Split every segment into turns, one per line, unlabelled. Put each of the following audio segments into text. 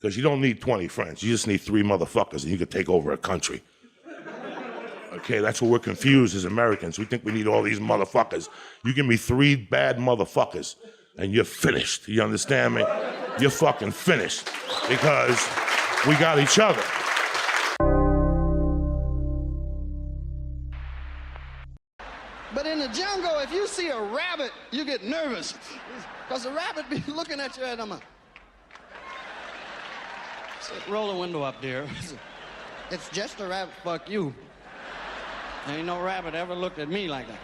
Because you don't need 20 friends. You just need 3 motherfuckers and you can take over a country. Okay, that's what we're confused as Americans. We think we need all these motherfuckers. You give me 3 bad motherfuckers and you're finished. You understand me? You're fucking finished because we got each other.
But in the jungle, if you see a rabbit, you get nervous. Because the rabbit be looking at you and I'm like, roll the window up, dear. It's just a rabbit, fuck you. Ain't no rabbit ever looked at me like that.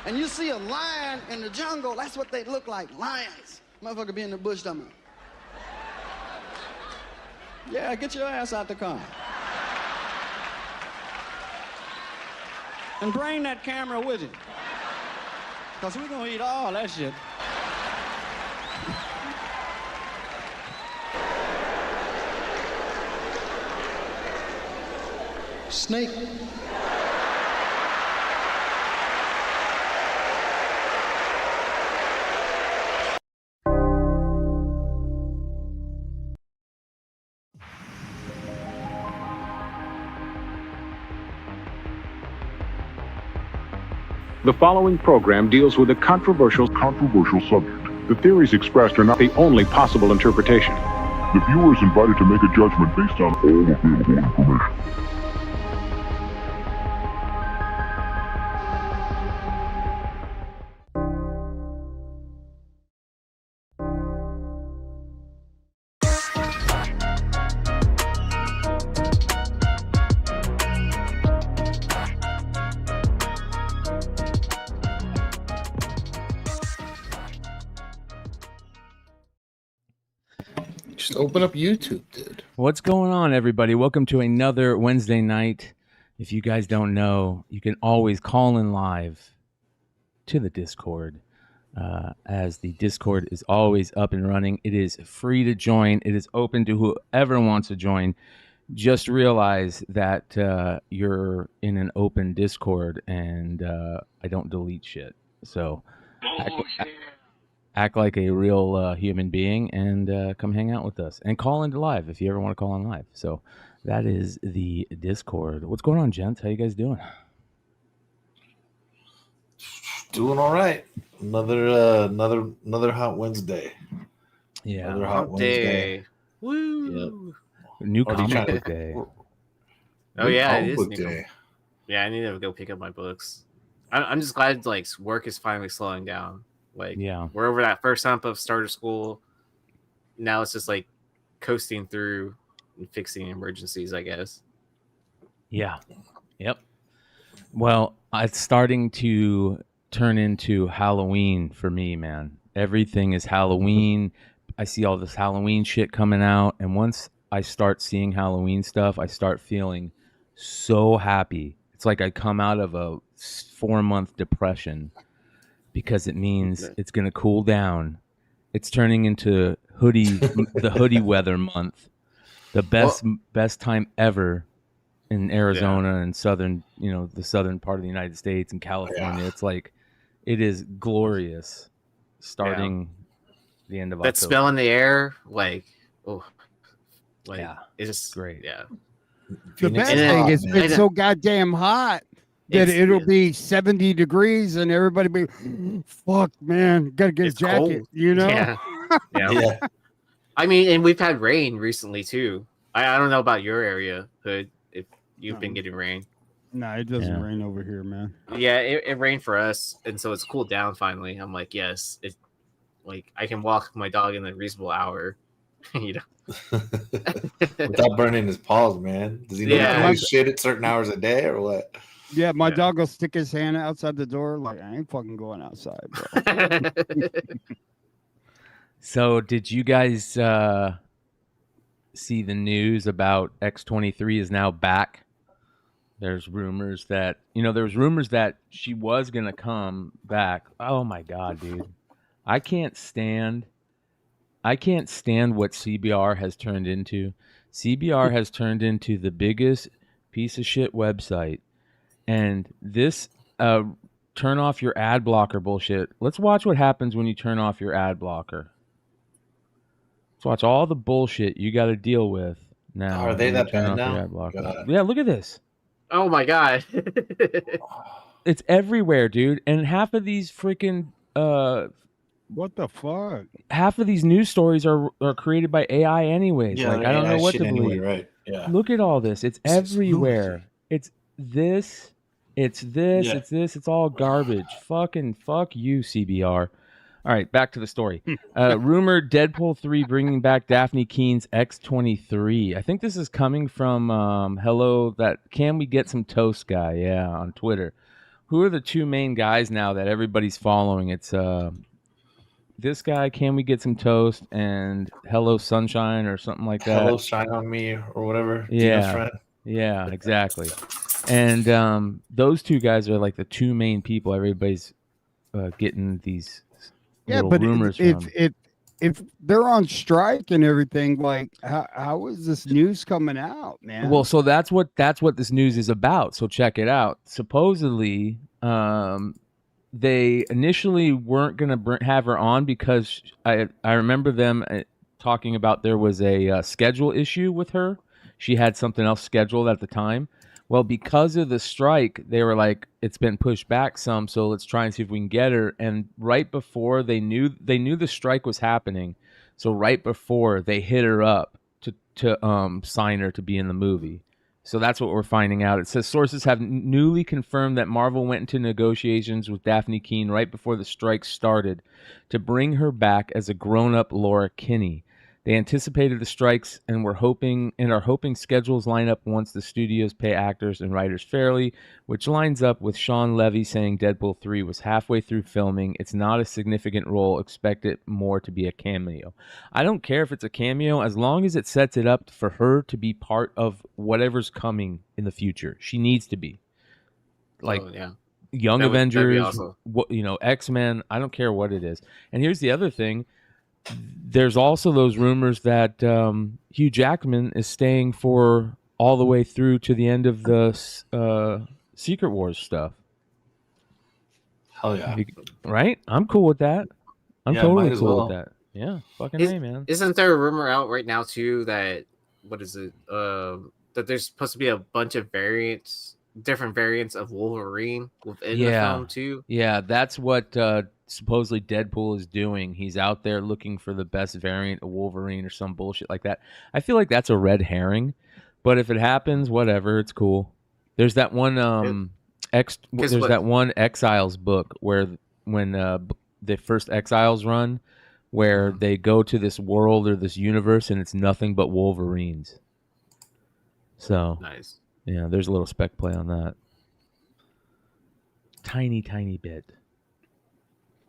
And you see a lion in the jungle, that's what they look like, lions. Motherfucker be in the bush somewhere. Yeah, get your ass out the car. And bring that camera with you. Because we're going to eat all that shit. Snake.
The following program deals with a controversial subject. The theories expressed are not the only possible interpretation.
The viewer is invited to make a judgment based on all available information.
Just open up YouTube, dude.
What's going on, everybody? Welcome to another Wednesday night. If you guys don't know, you can always call in live to the Discord, as the Discord is always up and running. It is free to join. It is open to whoever wants to join. Just realize that you're in an open Discord, and I don't delete shit. So act like a real human being and come hang out with us. And call into live if you ever want to call in live. So that is the Discord. What's going on, gents? How you guys doing?
Doing all right. Another hot Wednesday.
Yeah.
Another hot Wednesday.
Woo!
Yep.
New comic book day.
Oh yeah, it is.
Book day.
Yeah, I need to go pick up my books. I'm just glad like work is finally slowing down. Like,
yeah,
we're over that first hump of starter school. Now it's just like coasting through and fixing emergencies, I guess.
Yeah. Yep. Well, it's starting to turn into Halloween for me, man. Everything is Halloween. I see all this Halloween shit coming out, and once I start seeing Halloween stuff, I start feeling so happy. It's like I come out of a 4-month depression because it means it's going to cool down. It's turning into the hoodie weather month. The best time ever in Arizona and southern, the southern part of the United States and California. It's like, it is glorious starting the end of
that
October.
smell in the air, it's just
great.
Yeah.
The best thing is it's so goddamn hot that it'll be 70 degrees and everybody be, fuck, man, gotta get a jacket,
cold. Yeah. I mean, and we've had rain recently too. I don't know about your area, Hood, if you've been getting rain.
No, it doesn't rain over here, man.
Yeah, it rained for us, and so it's cooled down finally. I'm like, yes, it's like I can walk my dog in a reasonable hour,
without burning his paws, man. Does he do shit at certain hours a day or what?
Yeah, my dog will stick his hand outside the door like, I ain't fucking going outside, bro.
So did you guys see the news about X-23 is now back? There's rumors that, she was going to come back. Oh my God, dude. I can't stand what CBR has turned into. CBR has turned into the biggest piece of shit website. And this turn off your ad blocker bullshit. Let's watch what happens when you turn off your ad blocker. Let's watch all the bullshit you got to deal with now.
Are they that bad now?
Yeah, look at this.
Oh my god.
It's everywhere, dude. And half of these freaking
what the fuck?
Half of these news stories are created by AI anyways.
Yeah,
like I don't know what to
anyway,
believe.
right? Yeah.
Look at all this. It's everywhere. It's this. It's this.
Yeah.
It's this. It's all garbage. Fucking fuck you, CBR. All right, back to the story. Rumored Deadpool 3 bringing back Daphne Keene's X-23. I think this is coming from Hello, that Can We Get Some Toast guy, yeah, on Twitter. Who are the two main guys now that everybody's following? It's this guy, Can We Get Some Toast, and Hello Sunshine or something like that.
Hello Shine on Me or whatever.
Yeah,
friend.
yeah, exactly. And those two guys are like the two main people everybody's getting these but rumors from.
If they're on strike and everything, like how is this news coming out, man?
Well, so that's what this news is about. So check it out. Supposedly, they initially weren't gonna have her on because I remember them talking about there was a schedule issue with her. She had something else scheduled at the time. Well, because of the strike, they were like, it's been pushed back some, so let's try and see if we can get her. And right before they knew the strike was happening, so right before they hit her up to sign her to be in the movie. So that's what we're finding out. It says sources have newly confirmed that Marvel went into negotiations with Daphne Keene right before the strike started to bring her back as a grown-up Laura Kinney. They anticipated the strikes and are hoping schedules line up once the studios pay actors and writers fairly, which lines up with Sean Levy saying Deadpool 3 was halfway through filming. It's not a significant role. Expect it more to be a cameo. I don't care if it's a cameo as long as it sets it up for her to be part of whatever's coming in the future. She needs to be. Like Young Avengers, awesome. X-Men. I don't care what it is. And here's the other thing. There's also those rumors that Hugh Jackman is staying for all the way through to the end of the Secret Wars stuff.
Hell yeah.
Right? I'm cool with that. I'm totally cool with that. Yeah, fucking A, man.
Isn't there a rumor out right now, too, that, that there's supposed to be a bunch of different variants of Wolverine within the film, too?
Yeah, that's what... supposedly Deadpool is doing. He's out there looking for the best variant of Wolverine or some bullshit like that. I feel like that's a red herring, but if it happens, whatever, it's cool. There's that one that one Exiles book where when the first Exiles run, where they go to this world or this universe and it's nothing but Wolverines. So
nice.
Yeah, there's a little spec play on that. Tiny bit.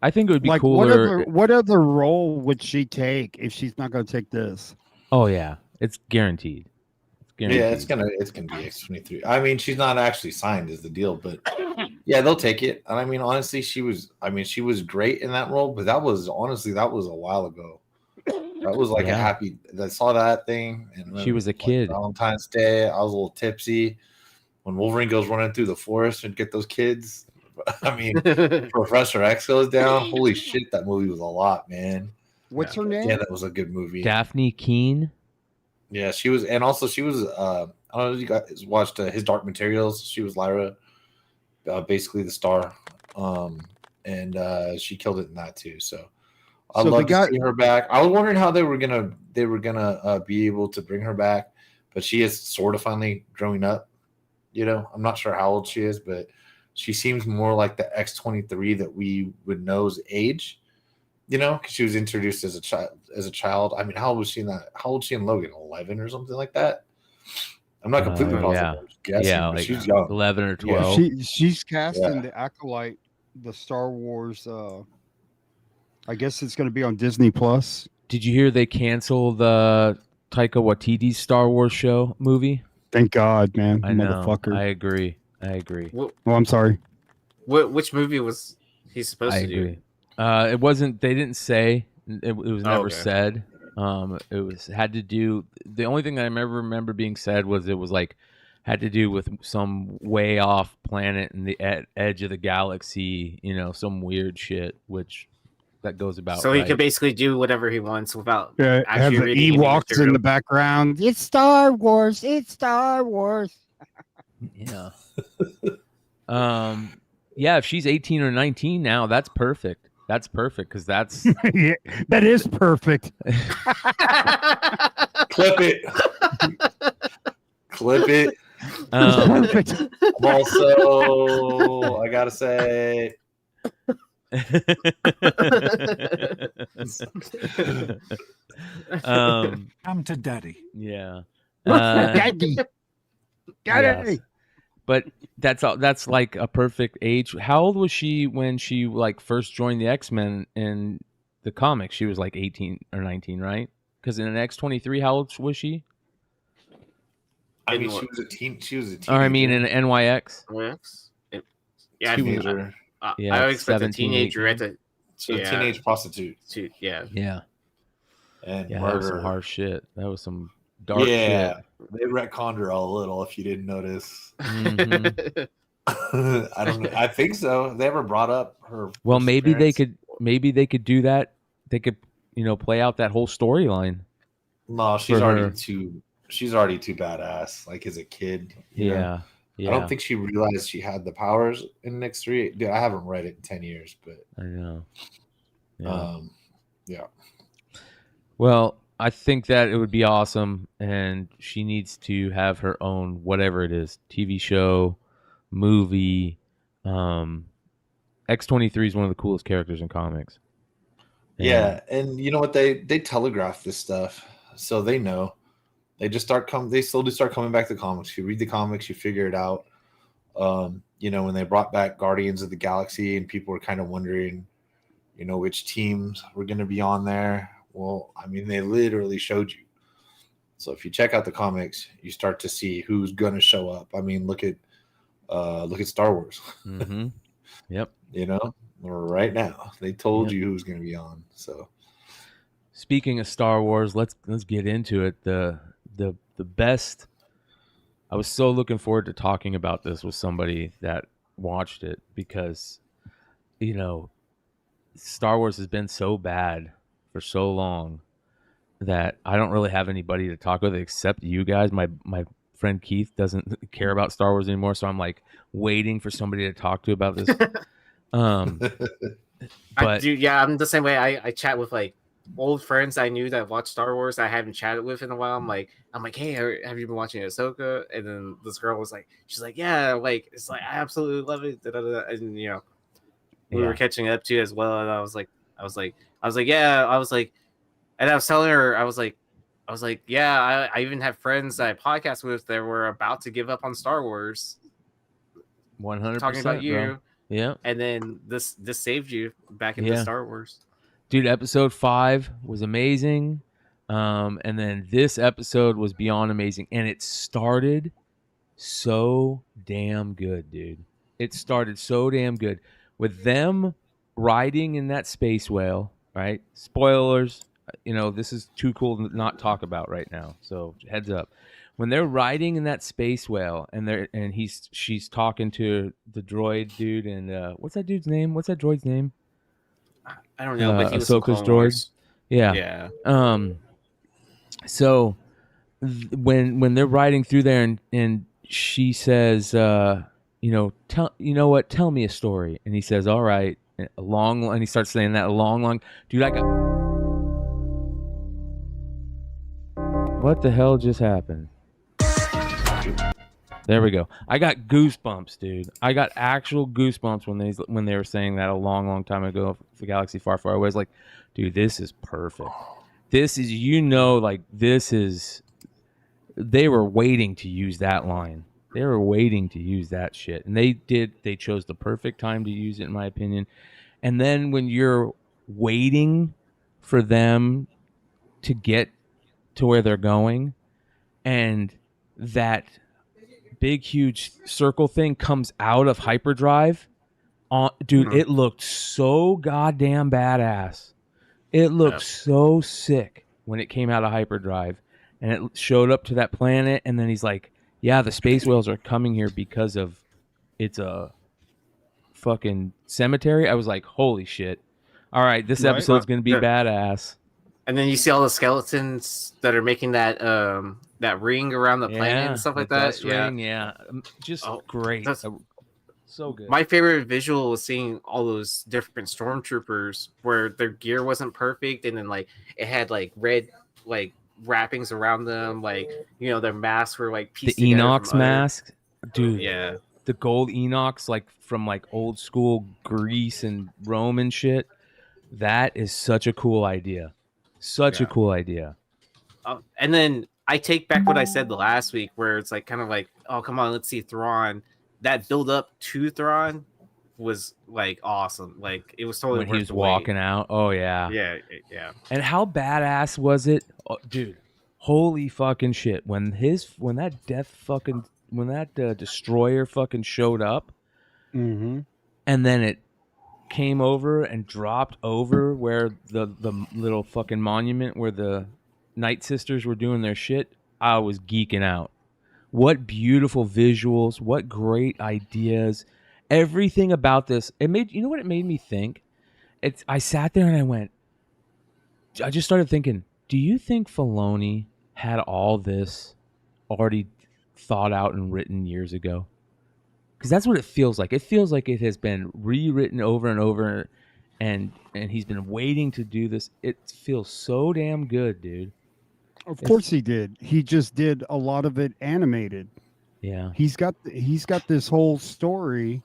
I think it would be cooler.
What other role would she take if she's not going to take this?
Oh yeah, it's guaranteed.
Yeah, it's gonna be X-23. I mean, she's not actually signed is the deal, but yeah, they'll take it. And I mean, honestly, she was great in that role, but that was a while ago. That was like a happy. I saw that thing, and
she was a kid.
Valentine's Day, I was a little tipsy when Wolverine goes running through the forest and get those kids. I mean, Professor X goes down. Holy shit, that movie was a lot, man.
What's her name?
Yeah, that was a good movie.
Daphne Keene.
Yeah, she was, and also she was. I don't know if you guys watched His Dark Materials. She was Lyra, basically the star, and she killed it in that too. So I'd love to see her back. I was wondering how they were gonna be able to bring her back, but she is sort of finally growing up. I'm not sure how old she is, but she seems more like the X-23 that we would know's age, because she was introduced as a child. I mean, how old was she in that? How old was she in Logan? 11 or something like that? I'm not completely positive. I'm guessing, but she's young.
11 or 12.
Yeah, she's cast in the Acolyte, the Star Wars. I guess it's going to be on Disney Plus.
Did you hear they canceled the Taika Waititi's Star Wars movie?
Thank God, man.
I know.
Motherfucker.
I agree.
Well, I'm sorry.
Which movie was he supposed to do?
It wasn't. They didn't say. It was never said. It had to do. The only thing that I remember being said was it was like had to do with some way off planet in the edge of the galaxy. Some weird shit. Which that goes about.
So he
right?
can basically do whatever he wants without
have
actually
the
reading any
Ewoks in
material.
the background. It's Star Wars. It's Star Wars.
Yeah. Yeah, if she's 18 or 19 now, that's perfect. That's perfect because that's
Yeah, that is perfect.
Clip it. Clip it.
Perfect.
Also, I gotta say,
Come to daddy.
Yeah.
Daddy.
Yes. But that's like a perfect age. How old was she when she like first joined the X-Men in the comics? She was like 18 or 19, right? Because in an X-23, how old was she?
I mean, she was a teen. She was a teenager.
Or I mean, in NYX.
Yeah,
Teenager.
I would expect
17,
a teenager
18.
at the
So a teenage prostitute.
Yeah.
Yeah.
And
Yeah, that
murder.
was some harsh shit. That was some dark shit.
They retconned her a little. If you didn't notice,
Mhm.
I don't know. I think so. They ever brought up her?
Well, maybe they
parents?
could. Maybe they could do that. They could, play out that whole storyline.
No, she's
for
already
her.
too. She's already too badass. Like as a kid. you know?
Yeah. Yeah.
I don't think she realized she had the powers in X3. Dude, I haven't read it in 10 years, but
I know. Yeah.
yeah.
Well, I think that it would be awesome, and she needs to have her own whatever it is, TV show, movie. X-23 is one of the coolest characters in comics.
Yeah, and you know what? They telegraph this stuff, so they know. They slowly start coming back to comics. You read the comics, you figure it out. When they brought back Guardians of the Galaxy, and people were kind of wondering, which teams were going to be on there. Well, I mean, they literally showed you. So if you check out the comics, you start to see who's going to show up. I mean, look at Star Wars.
Mm-hmm. Yep.
Right now they told you who's going to be on. So,
speaking of Star Wars, let's get into it. The best. I was so looking forward to talking about this with somebody that watched it because, Star Wars has been so bad for so long that I don't really have anybody to talk with except you guys. My friend Keith doesn't care about Star Wars anymore, so I'm like waiting for somebody to talk to about this.
I'm the same way. I chat with like old friends I knew that watched Star Wars I haven't chatted with in a while. I'm like, hey, have you been watching Ahsoka? And then this girl was like, she's like, yeah, like it's like I absolutely love it. Da-da-da. And we were catching up to as well. And I was like, yeah, and I was telling her, I was like, yeah, I even have friends that I podcast with that were about to give up on Star Wars.
100%
talking about you.
Bro. Yeah.
And then this saved you back into Star Wars.
Dude, episode 5 was amazing. And then this episode was beyond amazing. And it started so damn good, dude. It started so damn good. With them riding in that space whale, right? Spoilers. This is too cool to not talk about right now. So heads up. When they're riding in that space whale and she's talking to the droid dude and what's that dude's name? What's that droid's name?
I don't know, but he was
Ahsoka's droid. Yeah.
Yeah.
So when they're riding through there and she says, tell me a story. And he says, all right, and he starts saying that a long, dude, what the hell just happened? There we go. I got goosebumps, dude. I got actual goosebumps when they were saying that a long time ago. The galaxy far, far away. I was like, dude, this is perfect. This is, they were waiting to use that line. They were waiting to use that shit. And they chose the perfect time to use it, in my opinion. And then when you're waiting for them to get to where they're going and that big huge circle thing comes out of hyperdrive dude, it looked so goddamn badass. It looked so sick when it came out of hyperdrive and it showed up to that planet, and then he's like, yeah, the space whales are coming here because of it's a fucking cemetery. I was like, holy shit. All right, this episode's gonna be badass.
And then you see all the skeletons that are making that that ring around the planet and stuff like that.
Ring, just great. So good.
My favorite visual was seeing all those different stormtroopers where their gear wasn't perfect, and then like it had like red like wrappings around them, like their masks were like
pieced the Enox mask, dude.
Yeah,
the gold Enox, like from like old school Greece and Rome and shit. That is such a cool idea. Such a cool idea.
And then I take back what I said the last week, where it's like kind of like, oh come on, let's see Thrawn. That build up to Thrawn was like awesome. Like it was totally
when
worth
he was
the
walking
wait.
out. Oh yeah.
Yeah.
And how badass was it, dude? Holy fucking shit! When that destroyer fucking showed up,
and
then it came over and dropped over where the little fucking monument where the Night Sisters were doing their shit. I was geeking out. What beautiful visuals, what great ideas. Everything about this, it made me think? I sat there and I just started thinking, do you think Filoni had all this already thought out and written years ago? Because that's what it feels like. It feels like it has been rewritten over and over, and he's been waiting to do this. It feels so damn good, dude.
Of course he did. He just did a lot of it animated.
Yeah.
He's got this whole story,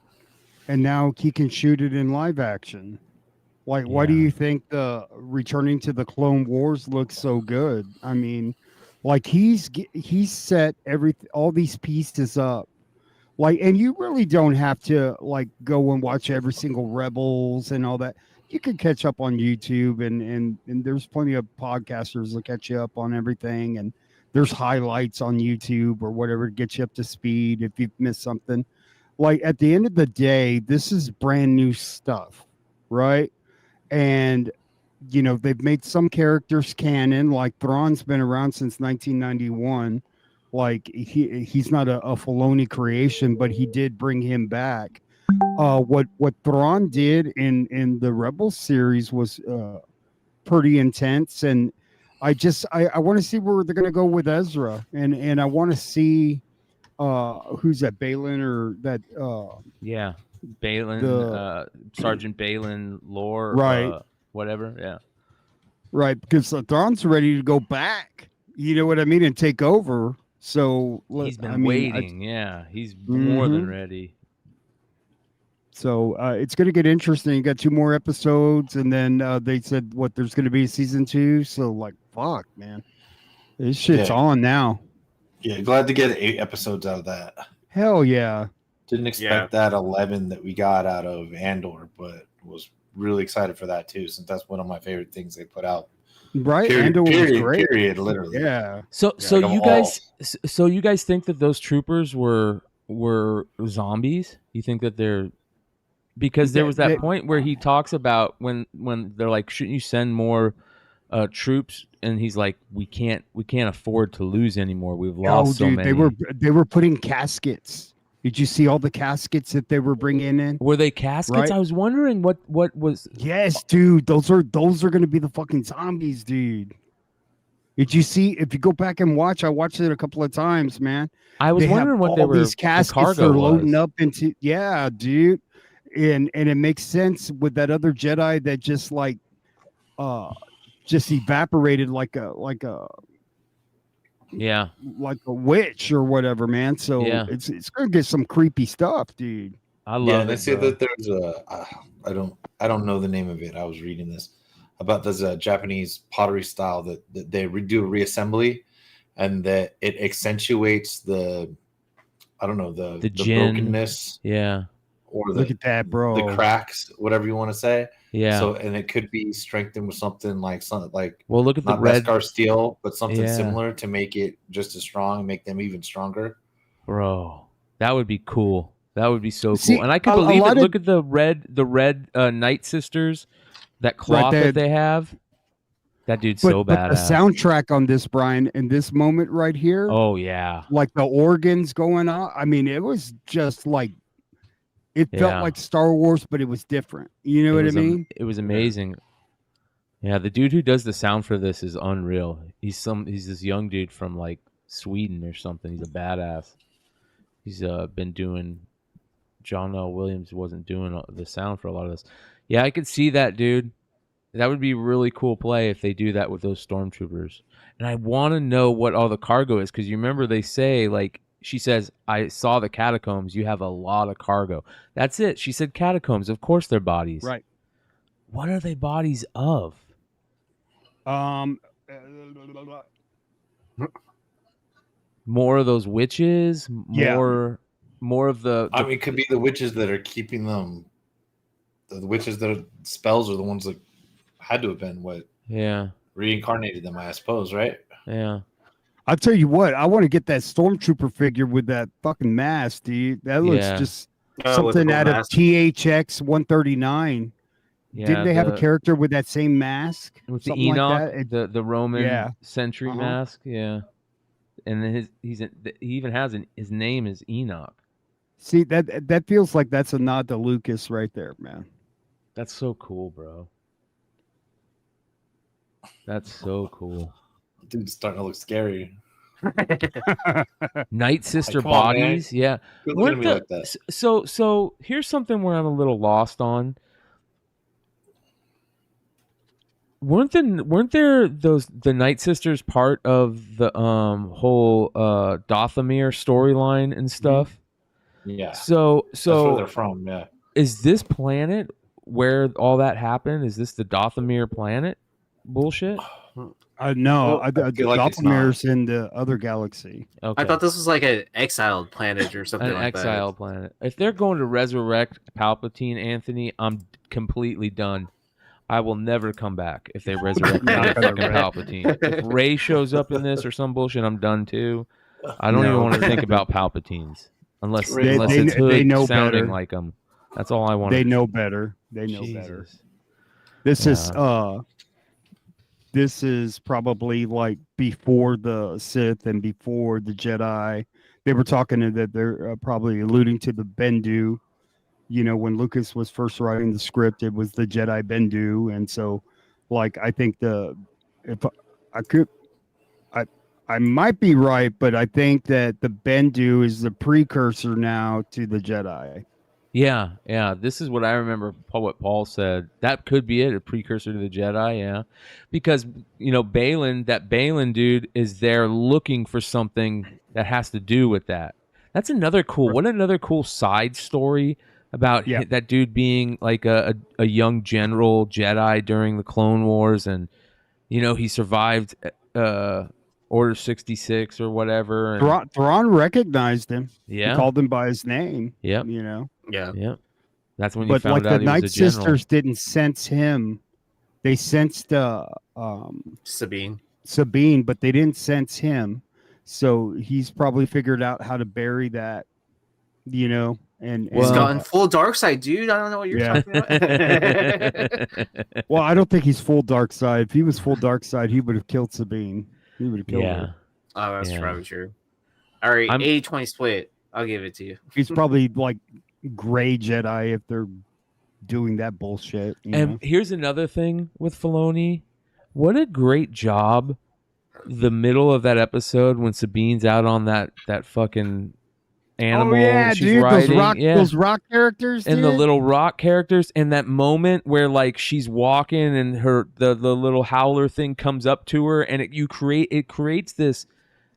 and now he can shoot it in live action. Like, why do you think the Returning to the Clone Wars looks so good? I mean, like he's set all these pieces up. Like, and you really don't have to like go and watch every single Rebels and all that. You can catch up on YouTube, and there's plenty of podcasters that catch you up on everything. And there's highlights on YouTube or whatever to get you up to speed if you've missed something. Like at the end of the day, this is brand new stuff, right? And they've made some characters canon. Like Thrawn's been around since 1991. Like he's not a Filoni creation, but he did bring him back. What Thrawn did in the Rebels series was pretty intense, and I want to see where they're going to go with Ezra, and I want to see who's that, Balin or that
Balin, Sergeant Balin lore,
right?
Whatever,
right, because Thrawn's ready to go back. You know what I mean, and take over. So
he's been waiting. He's more than ready.
So it's going to get interesting. You got 2 more episodes, and then they said there's going to be season 2. So like, fuck, man, this shit's on now.
Yeah, glad to get 8 episodes out of that.
Hell yeah!
Didn't expect that 11 that we got out of Andor, but was really excited for that too, since that's one of my favorite things they put out.
Right, Andor was great.
Period, literally.
Yeah.
So you guys think that those troopers were zombies? You think that they're because there was that point where he talks about when they're like, shouldn't you send more troops? And he's like, we can't afford to lose anymore. We've lost so many.
They were putting caskets. Did you see all the caskets that they were bringing in?
Were they caskets? Right? I was wondering what was.
Yes, dude. Those are going to be the fucking zombies, dude. Did you see? If you go back and watch, I watched it a couple of times, man.
I was wondering what they were.
These caskets are loading up into. Yeah, dude. And it makes sense with that other Jedi that just like, just evaporated like a witch or whatever, man. So it's gonna get some creepy stuff, dude.
I love it.
They say that there's I don't know the name of it. I was reading this about this Japanese pottery style that they do a reassembly, and that it accentuates the brokenness.
Yeah.
Or
look at that, bro.
The cracks, whatever you want to say.
Yeah.
So, and it could be strengthened with something like
well, look at
not
the red
Beskar steel, but something similar to make it just as strong and make them even stronger.
Bro, that would be cool. That would be so cool. And I could believe it. Look at the red Night Sisters, that cloth that they have. That dude's so badass.
But the soundtrack on this, Brian, in this moment right here.
Oh yeah.
Like the organs going on. I mean, it was just like It felt like Star Wars, but it was different. You know what I mean?
It was amazing. Yeah, the dude who does the sound for this is unreal. He's this young dude from like Sweden or something. He's a badass. He's been doing. John L. Williams wasn't doing the sound for a lot of this. Yeah, I could see that, dude. That would be really cool play if they do that with those stormtroopers. And I want to know what all the cargo is, because you remember they say, like, she says, I saw the catacombs. You have a lot of cargo. That's it. She said catacombs. Of course they're bodies.
Right.
What are they bodies of? More of those witches? More of the
I mean, it could be the witches that are keeping them. The witches that are spells are the ones that had to have been what reincarnated them, I suppose, right?
Yeah.
I'll tell you what, I want to get that stormtrooper figure with that fucking mask, dude. That looks just something out of THX 139.
Yeah,
didn't they have a character with that same mask?
With the
Something
Enoch,
like that?
the Roman sentry mask, and then he even has his name is Enoch.
See, that feels like that's a nod to Lucas right there, man.
That's so cool, bro. That's so cool.
Dude's starting to look scary.
Night Sister bodies, yeah. So here's something where I'm a little lost on. Weren't there the Night Sisters part of the whole Dothamir storyline and stuff?
Yeah.
So
that's where they're from. Yeah.
Is this planet where all that happened? Is this the Dothamir planet? Bullshit.
No,
I feel like
Dothamir's in the other galaxy.
Okay.
I thought this was like an exiled planet or something
An
like that. An
exiled planet. If they're going to resurrect Palpatine, Anthony, I'm completely done. I will never come back if they resurrect Palpatine. If Rey shows up in this or some bullshit, I'm done too. I don't even want to think about Palpatines unless it's Hood sounding
better.
like them. That's all I want.
They know better. They know better. This is probably like before the Sith and before the Jedi. They were talking that they're probably alluding to the Bendu. You know, when Lucas was first writing the script, it was the Jedi Bendu, and so, like, I think I might be right, but I think that the Bendu is the precursor now to the Jedi.
Yeah. This is what I remember. What Paul said. That could be it, a precursor to the Jedi. Yeah, because that Balin dude is there looking for something that has to do with that. That's another cool. What another cool side story about that dude being like a young general Jedi during the Clone Wars, and he survived Order 66 or whatever. And
Thrawn recognized him.
Yeah,
he called him by his name.
Yep.
Yeah.
That's when you found out he was a general. But
the Night Sisters didn't sense him. They sensed Sabine, but they didn't sense him. So he's probably figured out how to bury that. And
he's gotten full dark side, dude. I don't know what you're talking about.
Well, I don't think he's full dark side. If he was full dark side, he would have killed Sabine. He would have killed her.
Oh, that's probably true. All right, 80-20 split. I'll give it to you.
He's probably like gray Jedi if they're doing that bullshit.
And here's another thing with Filoni. What a great job. The middle of that episode when Sabine's out on that fucking animal she's riding.
Those rock characters,
and the little rock characters, and that moment where like she's walking and the little howler thing comes up to her, and it creates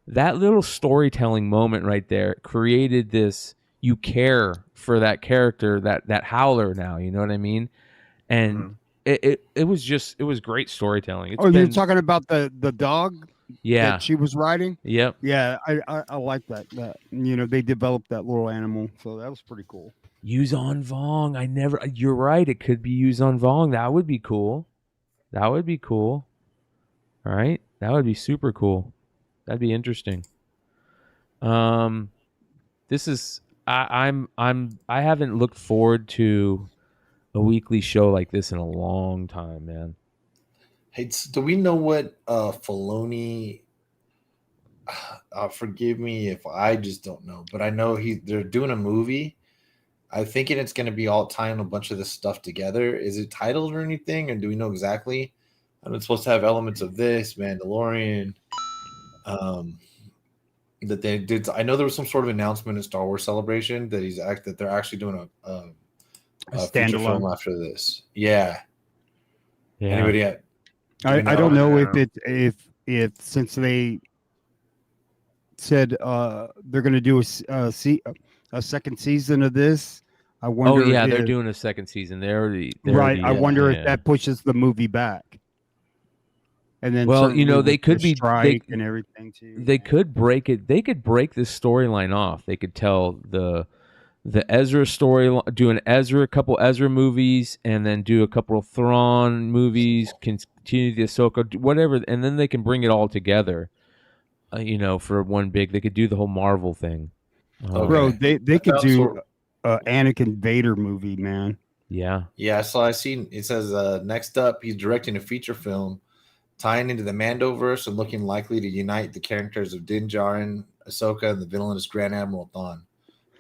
that little storytelling moment right there. It created this, you care for that character, that howler now, you know what I mean? And it was great storytelling.
You're talking about the dog?
Yeah,
that she was riding.
Yep.
Yeah, I like that. They developed that little animal, so that was pretty cool.
Yuzon Vong. You're right. It could be Yuzon Vong. That would be cool. All right, that would be super cool. That'd be interesting. This is I haven't looked forward to a weekly show like this in a long time, man.
Hey, do we know what Filoni? Forgive me if I just don't know, but I know they're doing a movie, I'm thinking it's going to be all tying a bunch of this stuff together. Is it titled or anything, or do we know exactly? And it's supposed to have elements of this Mandalorian. That they did. I know there was some sort of announcement in Star Wars Celebration that they're actually doing a feature film after this. Yeah. Anybody yet?
I don't know if since they said they're going to do a second season of this. I wonder.
Oh yeah, they're doing a second season. They're already
I wonder if that pushes the movie back. And then,
well, you know, they could be
and everything too.
They could break it. They could break this storyline off. They could tell the Ezra story, do a couple Ezra movies, and then do a couple of Thrawn movies. Continue the Ahsoka, whatever, and then they can bring it all together. You know, for one big, they could do the whole Marvel thing.
Bro, they could do Anakin Vader movie, man.
Yeah. So I seen it says next up, he's directing a feature film tying into the Mandoverse and looking likely to unite the characters of Din Djarin, Ahsoka, and the villainous Grand Admiral Thrawn.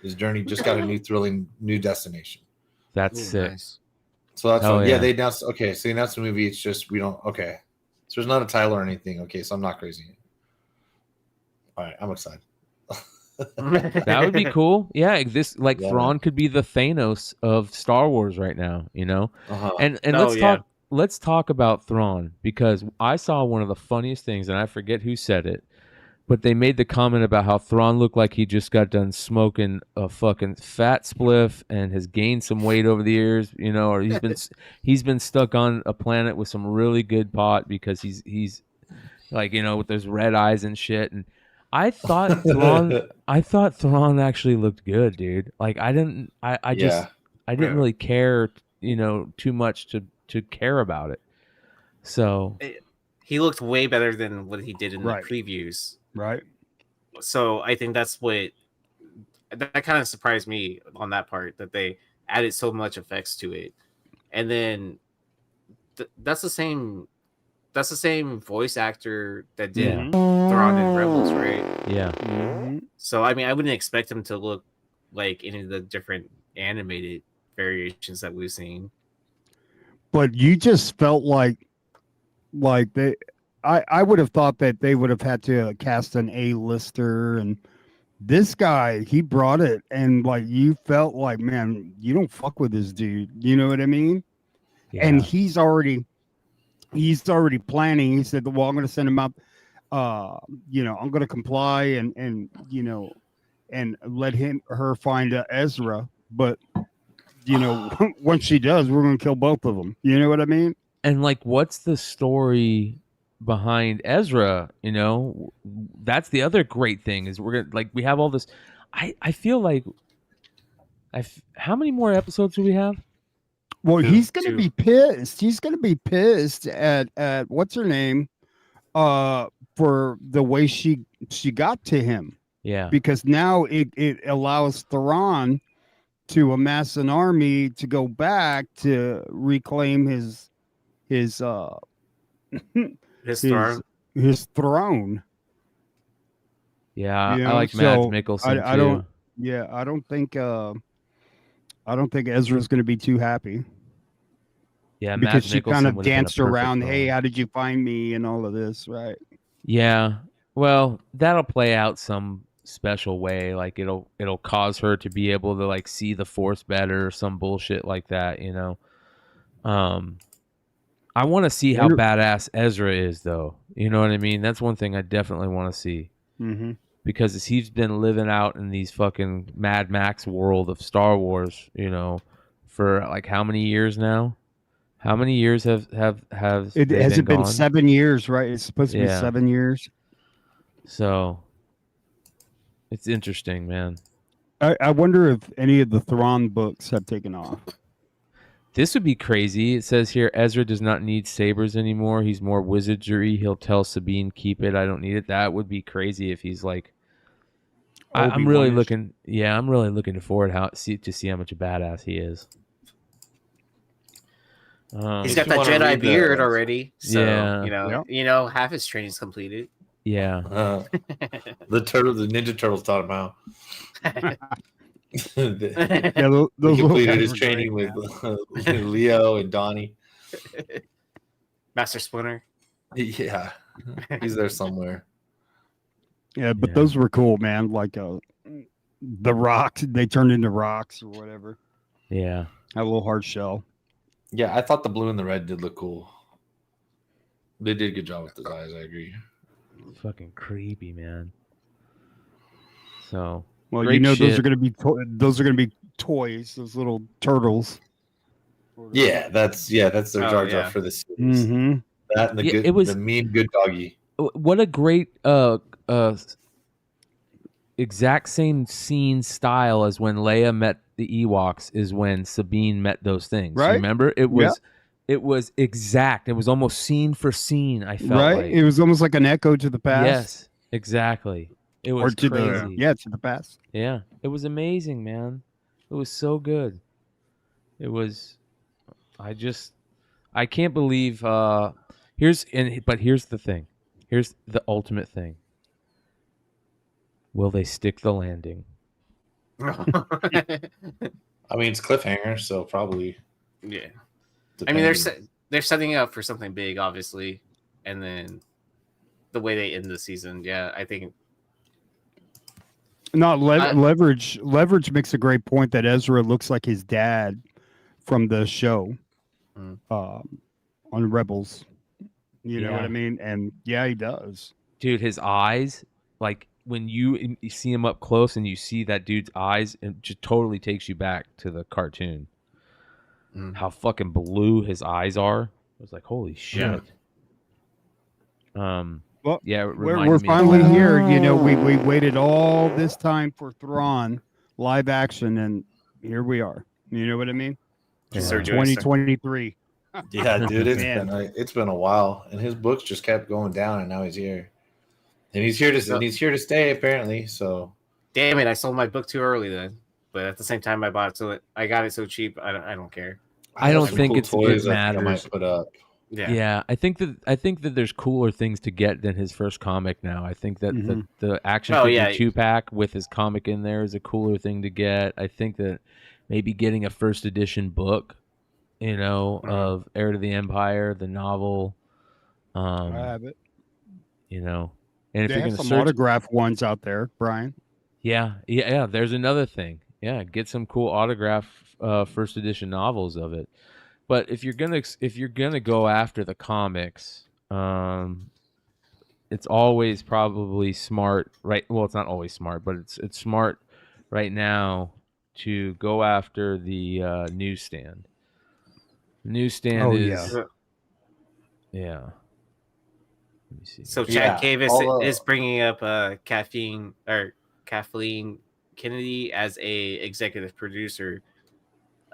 His journey just got a new thrilling new destination.
That's sick.
Nice. So that's fun. Yeah, they announced. Okay, so they announced the movie. It's just we don't. Okay, so there's not a title or anything. Okay, so I'm not crazy. All right, I'm excited.
That would be cool. Yeah, this Thrawn could be the Thanos of Star Wars right now. You know, and let's talk about Thrawn, because I saw one of the funniest things, and I forget who said it, but they made the comment about how Thrawn looked like he just got done smoking a fucking fat spliff and has gained some weight over the years, you know, or he's been stuck on a planet with some really good pot because he's like, you know, with those red eyes and shit. And I thought Thrawn actually looked good, dude. Like I didn't really care, you know, too much to care about it. So
he looked way better than what he did in the previews.
Right.
So I think that kind of surprised me on that part, that they added so much effects to it. And then that's the same voice actor that did Thrawn in Rebels, right?
Yeah.
Mm-hmm.
So I mean, I wouldn't expect him to look like any of the different animated variations that we've seen.
But you just felt like they. I would have thought that they would have had to cast an A-lister, and this guy, he brought it, and like you felt like, man, you don't fuck with this dude. You know what I mean? Yeah. And he's already planning. He said, well, I'm going to send him up. You know, I'm going to comply and you know, and let her find Ezra, but. You know, once she does, we're going to kill both of them. You know what I mean?
And like, what's the story behind Ezra? You know, that's the other great thing is we have all this. I feel like, how many more episodes do we have?
Well, he's going to be pissed. He's going to be pissed at what's her name, for the way she got to him.
Yeah.
Because now it allows Thrawn to amass an army to go back to reclaim his throne.
Yeah, you know? I like Mads Mikkelsen too.
I don't think Ezra's going to be too happy.
Yeah,
because she kind of danced around. Hey, how did you find me? And all of this, right?
Yeah. Well, that'll play out some special way, like it'll cause her to be able to like see the Force better or some bullshit like that, you know. I want to see how badass Ezra is, though. You know what I mean? That's one thing I definitely want to see.
Mm-hmm.
Because he's been living out in these fucking Mad Max world of Star Wars, you know, for like how many years now? How many years have
it has been 7 years, right? It's supposed to be 7 years.
So it's interesting, man.
I wonder if any of the Thrawn books have taken off.
This would be crazy. It says here, Ezra does not need sabers anymore. He's more wizardry. He'll tell Sabine, keep it. I don't need it. That would be crazy if he's like... I'm really looking forward to see how much a badass he is.
He's got that Jedi beard already. So, you know, half his training's completed.
Yeah.
The Ninja Turtles taught him how. The-
Yeah, those
he
little
completed
guys
his
were
training
great,
with Leo and Donnie.
Master Splinter.
Yeah, he's there somewhere.
Yeah, but
Yeah.
those were cool, man. Like the rocks, they turned into rocks or whatever.
Yeah.
Had a little hard shell.
Yeah, I thought the blue and the red did look cool. They did a good job with the eyes. I agree.
Fucking creepy, man. So
Well,
great
those
shit.
are gonna be toys. Those little turtles.
Yeah, that's their Jar Jar
yeah.
for the series.
Mm-hmm.
That and the
Yeah,
good,
it was-
the mean good doggy.
What a great exact same scene style as when Leia met the Ewoks is when Sabine met those things.
Right?
You remember? It was exact. It was almost scene for scene. I felt
Right.
like
It was almost like an echo to the past.
yes, exactly. It was
to
crazy.
to the past.
Yeah, it was amazing, man. It was so good. It was. I can't believe. But here's the thing. Here's the ultimate thing. Will they stick the landing?
I mean, it's cliffhanger, so probably.
Yeah. I mean,
depending.
they're setting up for something big, obviously, and then the way they end the season, yeah, I think.
Not leverage. Leverage makes a great point that Ezra looks like his dad from the show, on Rebels. You know what I mean? And yeah, he does.
Dude, his eyes, like when you see him up close and you see that dude's eyes, it just totally takes you back to the cartoon. How fucking blue his eyes are. I was like, holy shit.
Well,
yeah, it
we're
reminded me
finally
of-
here. You know, we waited all this time for Thrawn live action, and here we are. You know what I mean?
Sir Joyce.
2023.
Yeah, dude,
Man.
it's been a while, and his books just kept going down, and now he's here, and he's here to stay apparently. So,
Damn it! I sold my book too early then, but at the same time, I got it so cheap. I don't care.
I don't
Some
think
cool
it
toys I
matters.
might put up.
Yeah, I think that there's cooler things to get than his first comic now. I think that the action figure 2-pack with his comic in there is a cooler thing to get. I think that maybe getting a first edition book, of Heir to the Empire, the novel.
I have it.
And if
They
you're
have
going to
some
search,
autograph ones out there, Brian.
yeah. There's another thing. Yeah, get some cool autograph first edition novels of it. But if you're gonna go after the comics, it's always probably smart, right? Well, it's not always smart, but it's smart right now to go after the newsstand. The newstand is yeah. Let me see.
So Chad Cavis
although-
is bringing up Kathleen Kennedy as a executive producer.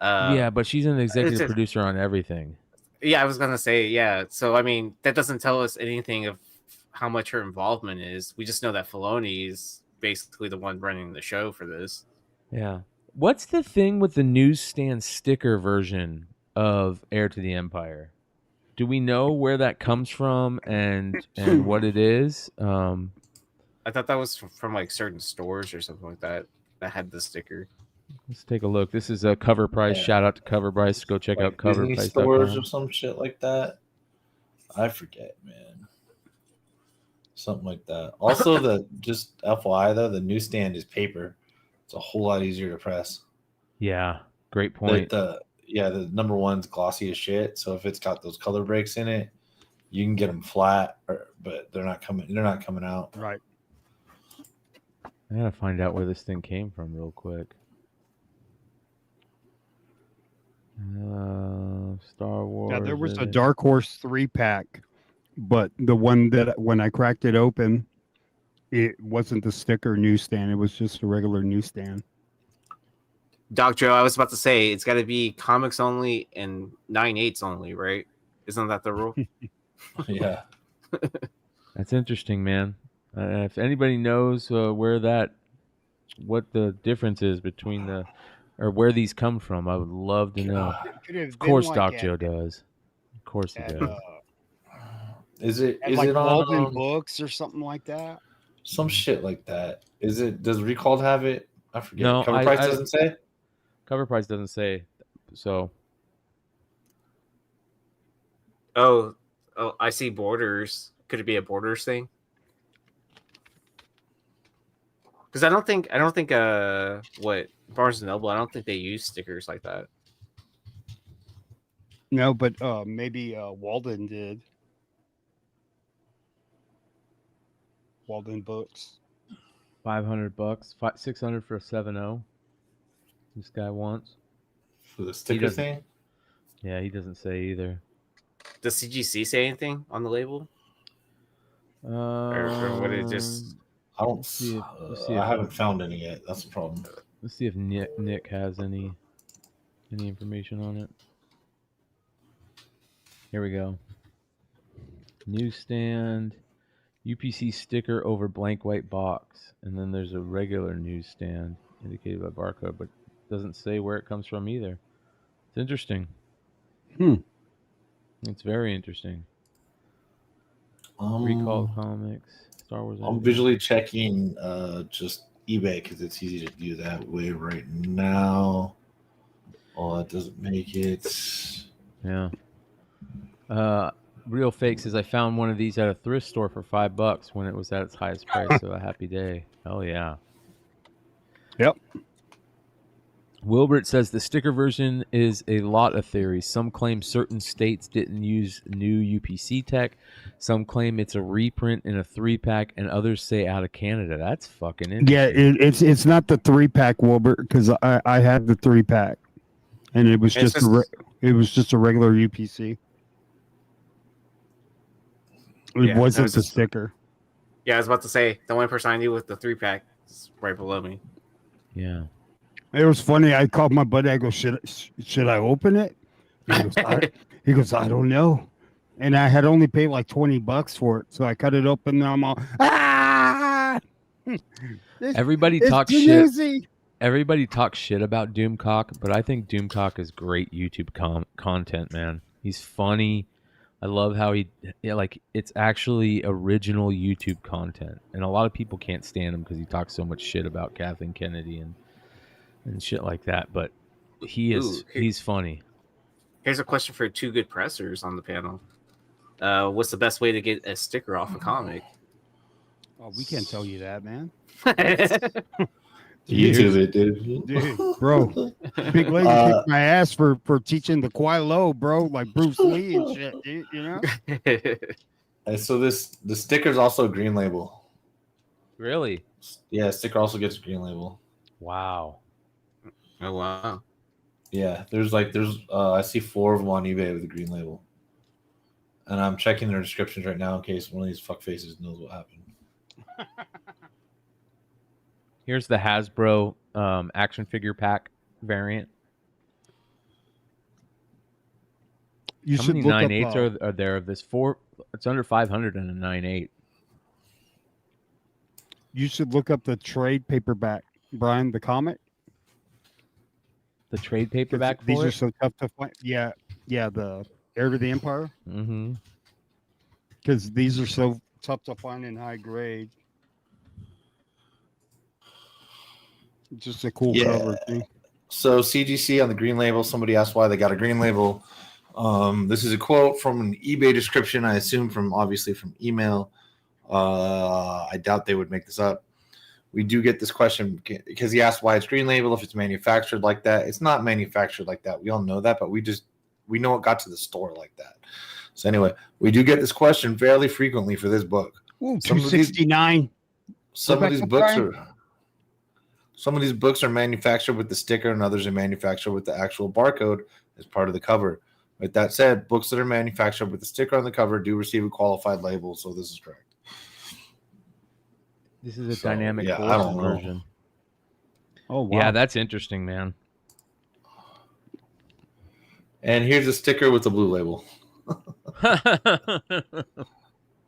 Yeah, but she's an executive producer on everything.
Yeah, I was gonna say, yeah. So I mean, that doesn't tell us anything of how much her involvement is. We just know that Filoni is basically the one running the show for this.
Yeah. What's the thing with the newsstand sticker version of Heir to the Empire? Do we know where that comes from and what it is?
I thought that was from like certain stores or something like that had the sticker.
Let's take a look. This is a Cover Price.
Yeah.
Shout out to Cover Price. Go check out
Disney stores or
coverprice.com.
some shit like that. I forget, man. Something like that. Also, just FYI though, the newsstand is paper. It's a whole lot easier to press.
Yeah, great point.
The number one's glossy as shit. So if it's got those color breaks in it, you can get them flat, but they're not coming out.
Right.
I gotta find out where this thing came from real quick. Star Wars.
Yeah, there was a Dark Horse 3-pack, but the one that when I cracked it open, it wasn't the sticker newsstand. It was just a regular newsstand.
Doc Joe, I was about to say it's got to be comics only and 9/8 only, right? Isn't that the rule?
Yeah.
That's interesting, man. If anybody knows what the difference is between or where these come from, I would love to know. Of course, Doc Joe does. Of course he does.
Is it
like Walden
on
Books or something like that?
some shit like that? Does Recalled have it? I forget.
No,
Cover price doesn't say?
Cover price doesn't say. So.
Oh, I see Borders. Could it be a Borders thing? Because I don't think what Barnes and Noble, I don't think they use stickers like that.
No, but maybe Walden did. Walden Books.
$500, 600 for a 7.0. This guy wants
for the sticker thing.
Yeah, he doesn't say either.
Does CGC say anything on the label? Or would it just?
I don't see. I haven't found any yet. That's the problem.
Let's see if Nick has any information on it. Here we go. Newsstand, UPC sticker over blank white box, and then there's a regular newsstand indicated by barcode, but doesn't say where it comes from either. It's interesting. It's very interesting. Recall Comics, Star Wars.
I'm visually checking just eBay because it's easy to do that way right now. Oh, it doesn't make it.
Yeah. Real Fake says I found one of these at a thrift store for $5 when it was at its highest price. So a happy day. Oh yeah.
Yep.
Wilbert says the sticker version is a lot of theories. Some claim certain states didn't use new UPC tech. Some claim it's a reprint in a 3-pack, and others say out of Canada. That's fucking interesting.
Yeah, it's not the 3-pack, Wilbert, because I had the 3-pack, and it was just a regular UPC. It wasn't the sticker.
Yeah, I was about to say the only person I knew with the 3-pack is right below me.
Yeah.
It was funny. I called my buddy. I go, should I open it? He goes, I don't know. And I had only paid like $20 for it, so I cut it open. And I'm all,
Everybody talks shit. Everybody talks shit about Doomcock, but I think Doomcock is great YouTube content, man. He's funny. I love how it's actually original YouTube content, and a lot of people can't stand him because he talks so much shit about Kathleen Kennedy and shit like that, but he's funny.
Here's a question for two good pressers on the panel. What's the best way to get a sticker off a comic?
Oh, we can't tell you that, man.
YouTube it, dude.
Bro. BigLegg kicked my ass for teaching the Quilo, bro, like Bruce Lee and shit, dude, you know?
And so the sticker's also a green label.
Really?
Yeah, sticker also gets a green label.
Wow.
Oh wow.
Yeah, there's I see 4 of them on eBay with a green label. And I'm checking their descriptions right now in case one of these fuckfaces knows what happened.
Here's the Hasbro action figure pack variant.
You
How
should
many
look
9.8s
up,
are there of this? 4? It's under 500 and a 9.8.
You should look up the trade paperback, Bryan, the comic.
The trade paperback.
These are so tough to find. Yeah, the Heir to the Empire.
Mm-hmm.
Because these are so tough to find in high grade. Just a cool cover thing.
So CGC on the green label. Somebody asked why they got a green label. This is a quote from an eBay description. I assume obviously from email. I doubt they would make this up. We do get this question because he asked why it's green label if it's manufactured like that. It's not manufactured like that. We all know that, but we know it got to the store like that. So anyway, we do get this question fairly frequently for this book.
Ooh, $269.
Some of these books are manufactured with the sticker, and others are manufactured with the actual barcode as part of the cover. With that said, books that are manufactured with the sticker on the cover do receive a qualified label, so this is correct.
This is a dynamic
I don't know.
version.
Oh, wow.
Yeah, that's interesting, man.
And here's a sticker with the blue label.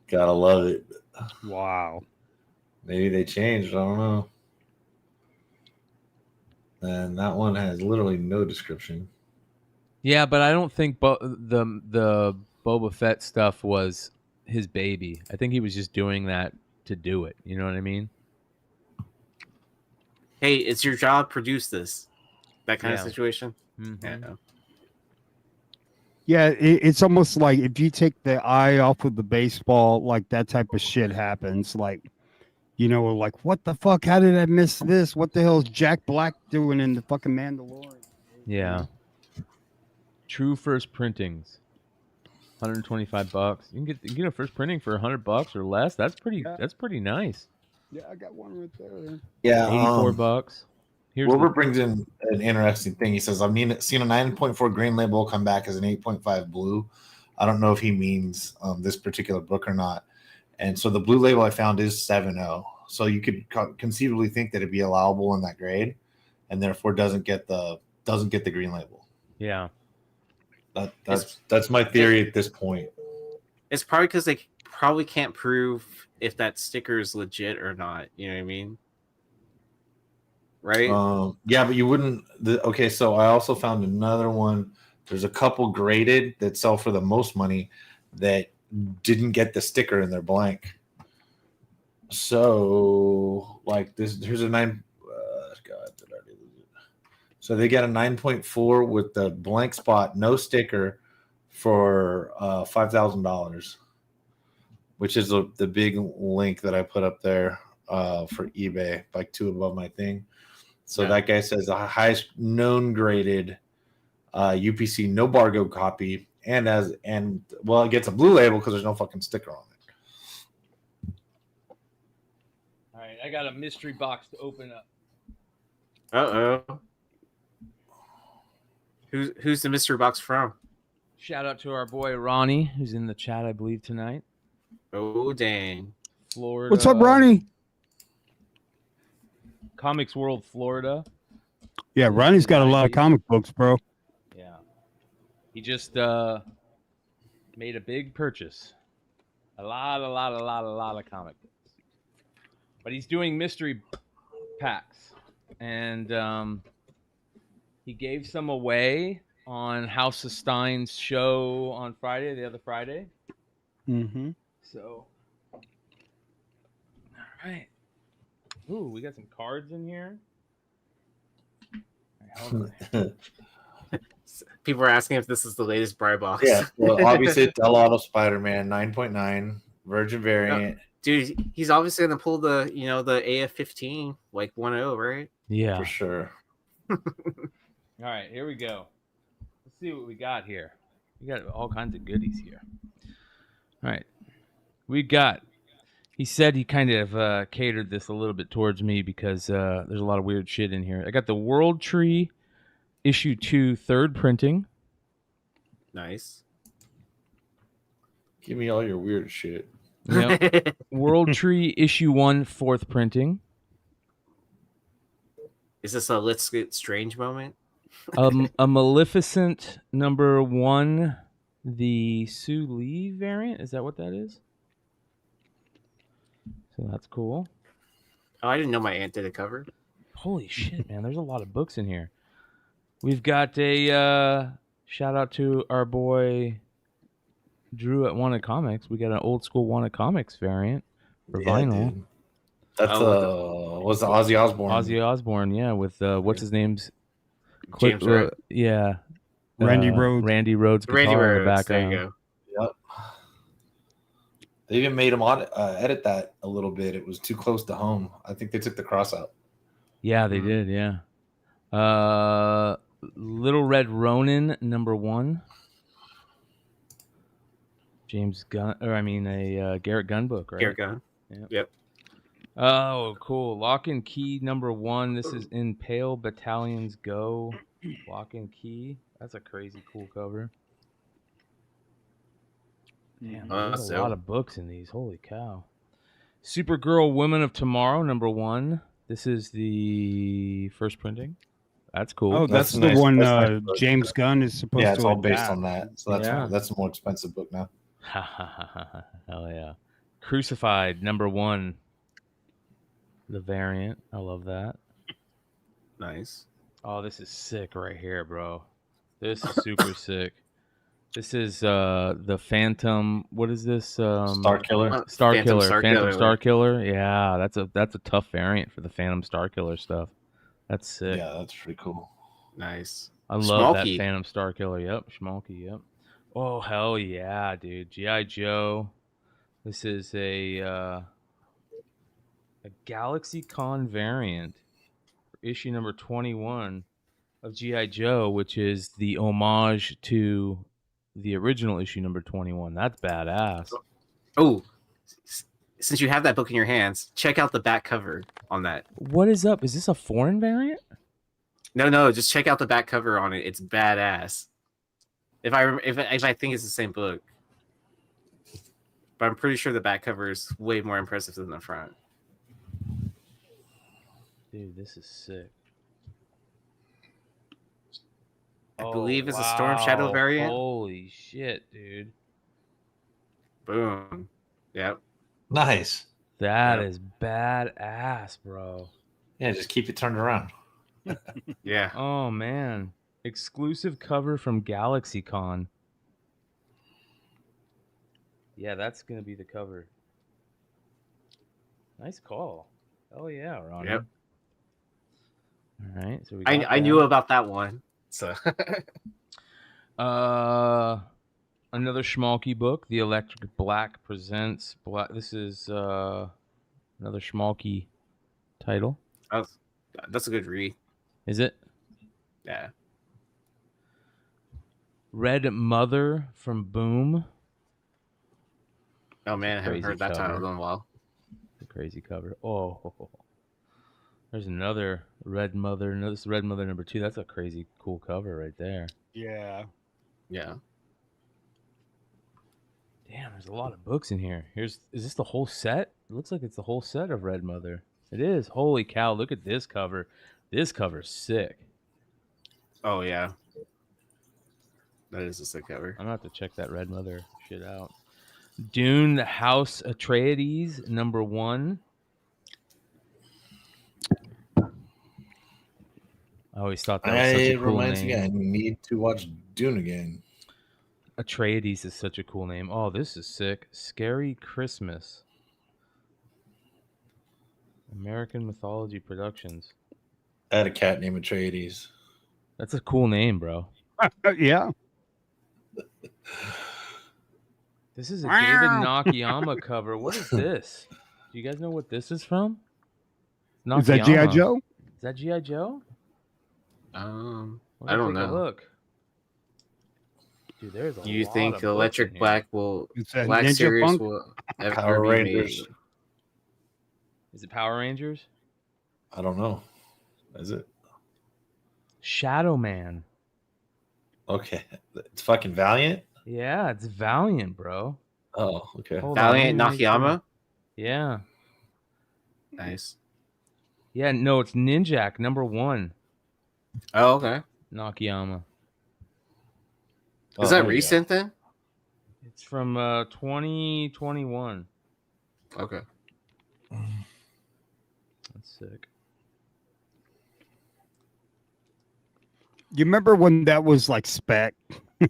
Gotta love it.
Wow.
Maybe they changed. I don't know. And that one has literally no description.
Yeah, but I don't think the Boba Fett stuff was his baby. I think he was just doing that to do it. You know what I mean?
hey, it's your job, produce this. That kind of situation.
Mm-hmm.
Yeah, it's almost like if you take the eye off of the baseball, like that type of shit happens. Like, like what the fuck? How did I miss this? What the hell is Jack Black doing in the fucking Mandalorian?
Yeah. True first printings. $125. You can get a first printing for $100 or less. That's pretty nice.
Yeah, I got one right there.
Yeah,
$84.
Wilbur brings in an interesting thing. He says, I've seen a 9.4 green label come back as an 8.5 blue. I don't know if he means this particular book or not. And so the blue label I found is 7.0. So you could conceivably think that it'd be allowable in that grade, and therefore doesn't get the green label.
Yeah,
that's my theory at this point.
It's probably because they probably can't prove if that sticker is legit or not. You know what I mean? Right?
Yeah, but you wouldn't. Okay, so I also found another one. There's a couple graded that sell for the most money that didn't get the sticker and they're blank. So, like this, here's a 9. God, did I lose it? So they got a 9.4 with the blank spot, no sticker, for $5,000, which is the big link that I put up there for eBay, like 2 above my thing. So that guy says the highest known graded UPC no barcode copy, and it gets a blue label because there's no fucking sticker on it.
All right, I got a mystery box to open up.
Uh-oh. Who's the mystery box from?
Shout out to our boy Ronnie, who's in the chat, I believe, tonight.
Oh, dang.
Florida.
What's up, Ronnie?
Comics World, Florida.
Yeah, Ronnie's got a lot of comic books, bro.
Yeah. He just made a big purchase. A lot of comic books. But he's doing mystery packs. And he gave some away on House of Stein's show on Friday, the other Friday.
Mm-hmm.
So, all right. Ooh, we got some cards in here. All right,
People are asking if this is the latest Bryan box.
Yeah, well, obviously it's Del Auto Spider-Man 9.9 Virgin variant.
Dude, he's obviously gonna pull the the AF-15 like 1.0, right?
Yeah,
for sure.
All right, here we go. Let's see what we got here. We got all kinds of goodies here. All right, we got. He said he kind of catered this a little bit towards me because there's a lot of weird shit in here. I got the World Tree issue 2 third printing.
Nice.
Give me all your weird shit.
Yep. World Tree issue 1 4th printing.
Is this a Let's Get Strange moment?
A Maleficent number 1, the Sue Lee variant. Is that what that is? So that's cool.
Oh, I didn't know my aunt did a cover.
Holy shit, man. There's a lot of books in here. We've got a shout out to our boy Drew at Wanted Comics. We got an old school Wanted Comics variant for vinyl.
Dude. That's was the Ozzy Osbourne.
Ozzy Osbourne, yeah, with what's his name's
James Rhodes.
Yeah.
Randy Rhodes.
Randy Rhodes guitar
Randy
in the
Rhodes.
background.
There you go.
Yep. They even made him edit that a little bit. It was too close to home. I think they took the cross out.
Yeah, they did. Yeah. Little Red Ronin number 1. James Gunn, a Garrett Gunn book, right?
Garrett Gunn. Yep.
Oh, cool. Lock and Key number 1. This is In Pale Battalions Go. Lock and Key. That's a crazy cool cover. Damn, there's a lot of books in these. Holy cow. Supergirl Women of Tomorrow number 1. This is the first printing. That's cool.
Oh, that's the
nice.
one
Nice
James Gunn is supposed to.
Yeah, it's all based
adapt.
on that. So that's a more expensive book now.
Hell yeah. Crucified number 1. The variant. I love that.
Nice.
Oh, this is sick right here, bro. This is super sick. This is the Phantom. What is this?
Star Killer.
Phantom Star Killer. Yeah, that's a tough variant for the Phantom Star Killer stuff. That's sick.
Yeah, that's pretty cool.
Nice.
I love that
Schmalky.
Phantom Star Killer. Yep, Schmalky. Yep. Oh hell yeah, dude! GI Joe. This is a Galaxy Con variant for issue number 21 of GI Joe, which is the homage to the original issue number 21. That's badass.
Oh, since you have that book in your hands, check out the back cover on that.
What is up? Is this a foreign variant?
No, just check out the back cover on it. It's badass. If I think it's the same book, but I'm pretty sure the back cover is way more impressive than the front.
Dude, this is sick.
I believe it's a Storm Shadow variant.
Holy shit, dude.
Boom. Yep.
Nice.
That is badass, bro.
Yeah, just keep it turned around.
Yeah.
Oh man. Exclusive cover from GalaxyCon. Yeah, that's gonna be the cover. Nice call. Oh yeah, Ronnie.
Yep.
All right. So
I knew about that one. So
another schmalky book, The Electric Black presents Black. This is another schmalky title.
that's a good read.
Is it?
Yeah.
Red Mother from Boom.
Oh man, I haven't heard that title
cover.
in a while.
The crazy cover. Oh, there's another Red Mother. No, this is Red Mother number 2. That's a crazy cool cover right there.
Yeah.
Yeah.
Damn, there's a lot of books in here. Is this the whole set? It looks like it's the whole set of Red Mother. It is. Holy cow, look at this cover. This cover's sick.
Oh yeah. That is a sick cover.
I'm gonna have to check that Red Mother shit out. Dune, the House Atreides, number 1. I always thought that was such a cool
reminds
name.
me, I need to watch Dune again.
Atreides is such a cool name. Oh, this is sick. Scary Christmas. American Mythology Productions.
I had a cat named Atreides.
That's a cool name, bro.
Yeah.
This is a David Nakayama cover. What is this? Do you guys know what this is from?
Is that G.I. Joe?
Is that G.I. Joe?
I don't know.
Look. Dude, there's a
Do you
lot
think
of
Electric
books in
Black
here.
will
It's that
Black
Ninja
series
Punk?
will
Power
ever be
Rangers.
made?
Is it Power Rangers?
I don't know. Is it?
Shadow Man.
Okay. It's fucking Valiant?
Yeah, it's Valiant, bro.
Oh, okay.
Hold on,
Valiant
let me make sure.
Nakayama?
Yeah.
Nice.
Yeah, no, it's Ninjak, number 1.
Oh, okay.
Nakayama.
Is that recent then?
It's from 2021.
Okay.
That's sick.
You remember when that was like spec?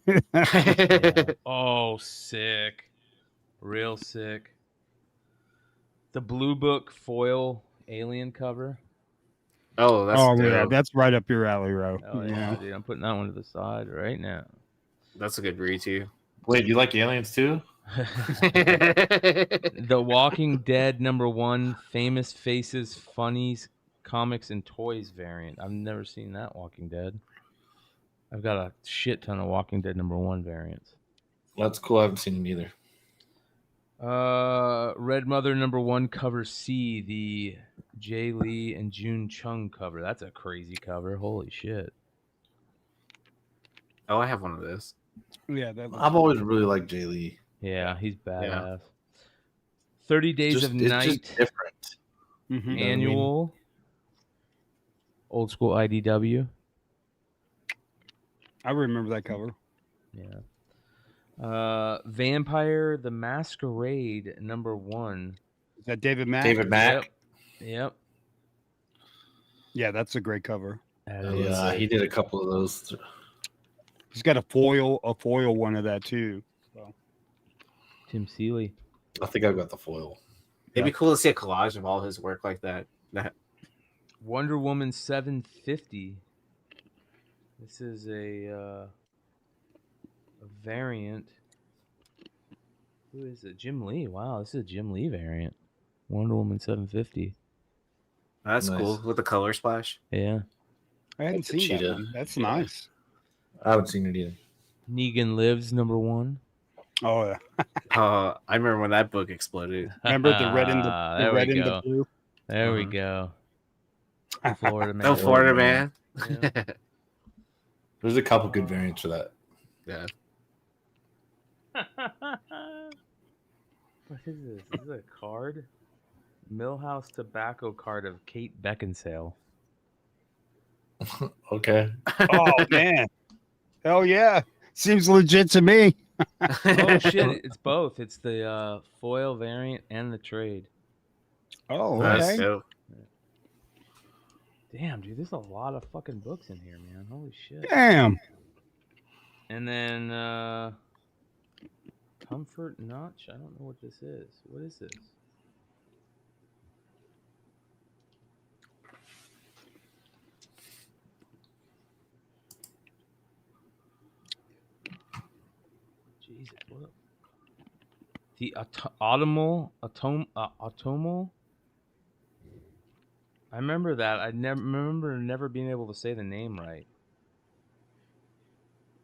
Yeah. Oh, sick. Real sick. The Blue Book foil alien cover.
Oh, that's
yeah,
dope.
that's right up your alley, Ro.
Oh, yeah, dude. I'm putting that one to the side right now.
That's a good read too.
Wait, you like aliens too?
The Walking Dead number 1, Famous Faces, Funnies, Comics, and Toys variant. I've never seen that Walking Dead. I've got a shit ton of Walking Dead number 1 variants.
That's cool. I haven't seen it either.
Red Mother number 1 cover C, the Jay Lee and June Chung cover. That's a crazy cover. Holy shit.
Oh, I have one of those.
Yeah,
I've always really liked Jay Lee.
Yeah, he's badass. 30 Days of Night.
It's just different.
Mm-hmm.
Annual. Old school IDW.
I remember that cover.
Yeah. Vampire the Masquerade number 1.
Is that David Mack?
David Mack.
Yep.
Yeah, that's a great cover.
Yeah, he did a couple of those.
He's got a foil one of that too. So.
Tim Seeley.
I think I've got the foil.
It'd be cool to see a collage of all his work like that.
Wonder Woman 750. This is a variant. Who is it? Jim Lee. Wow, this is a Jim Lee variant. Wonder Woman 750.
That's
Nice.
cool with the color splash.
Yeah.
I hadn't
Like the
seen that
cheetah.
one. That's nice.
I haven't seen it either.
Negan Lives #1.
Oh yeah.
I remember when that book exploded.
Remember the red and the red and the blue?
There we go. Florida man.
No, Florida man.
Yeah.
There's a couple good variants for that.
Yeah.
What is this? Is this a card? Millhouse Tobacco card of Kate Beckinsale.
Okay.
Oh man. Hell yeah. Seems legit to me.
Oh shit! It's both. It's the foil variant and the trade.
Oh,
That's
okay.
dope.
Damn, dude, there's a lot of fucking books in here, man. Holy shit!
Damn.
And then Comfort Notch. I don't know what this is. What is this? Jesus, what? The Automal. I remember that. I remember never being able to say the name right.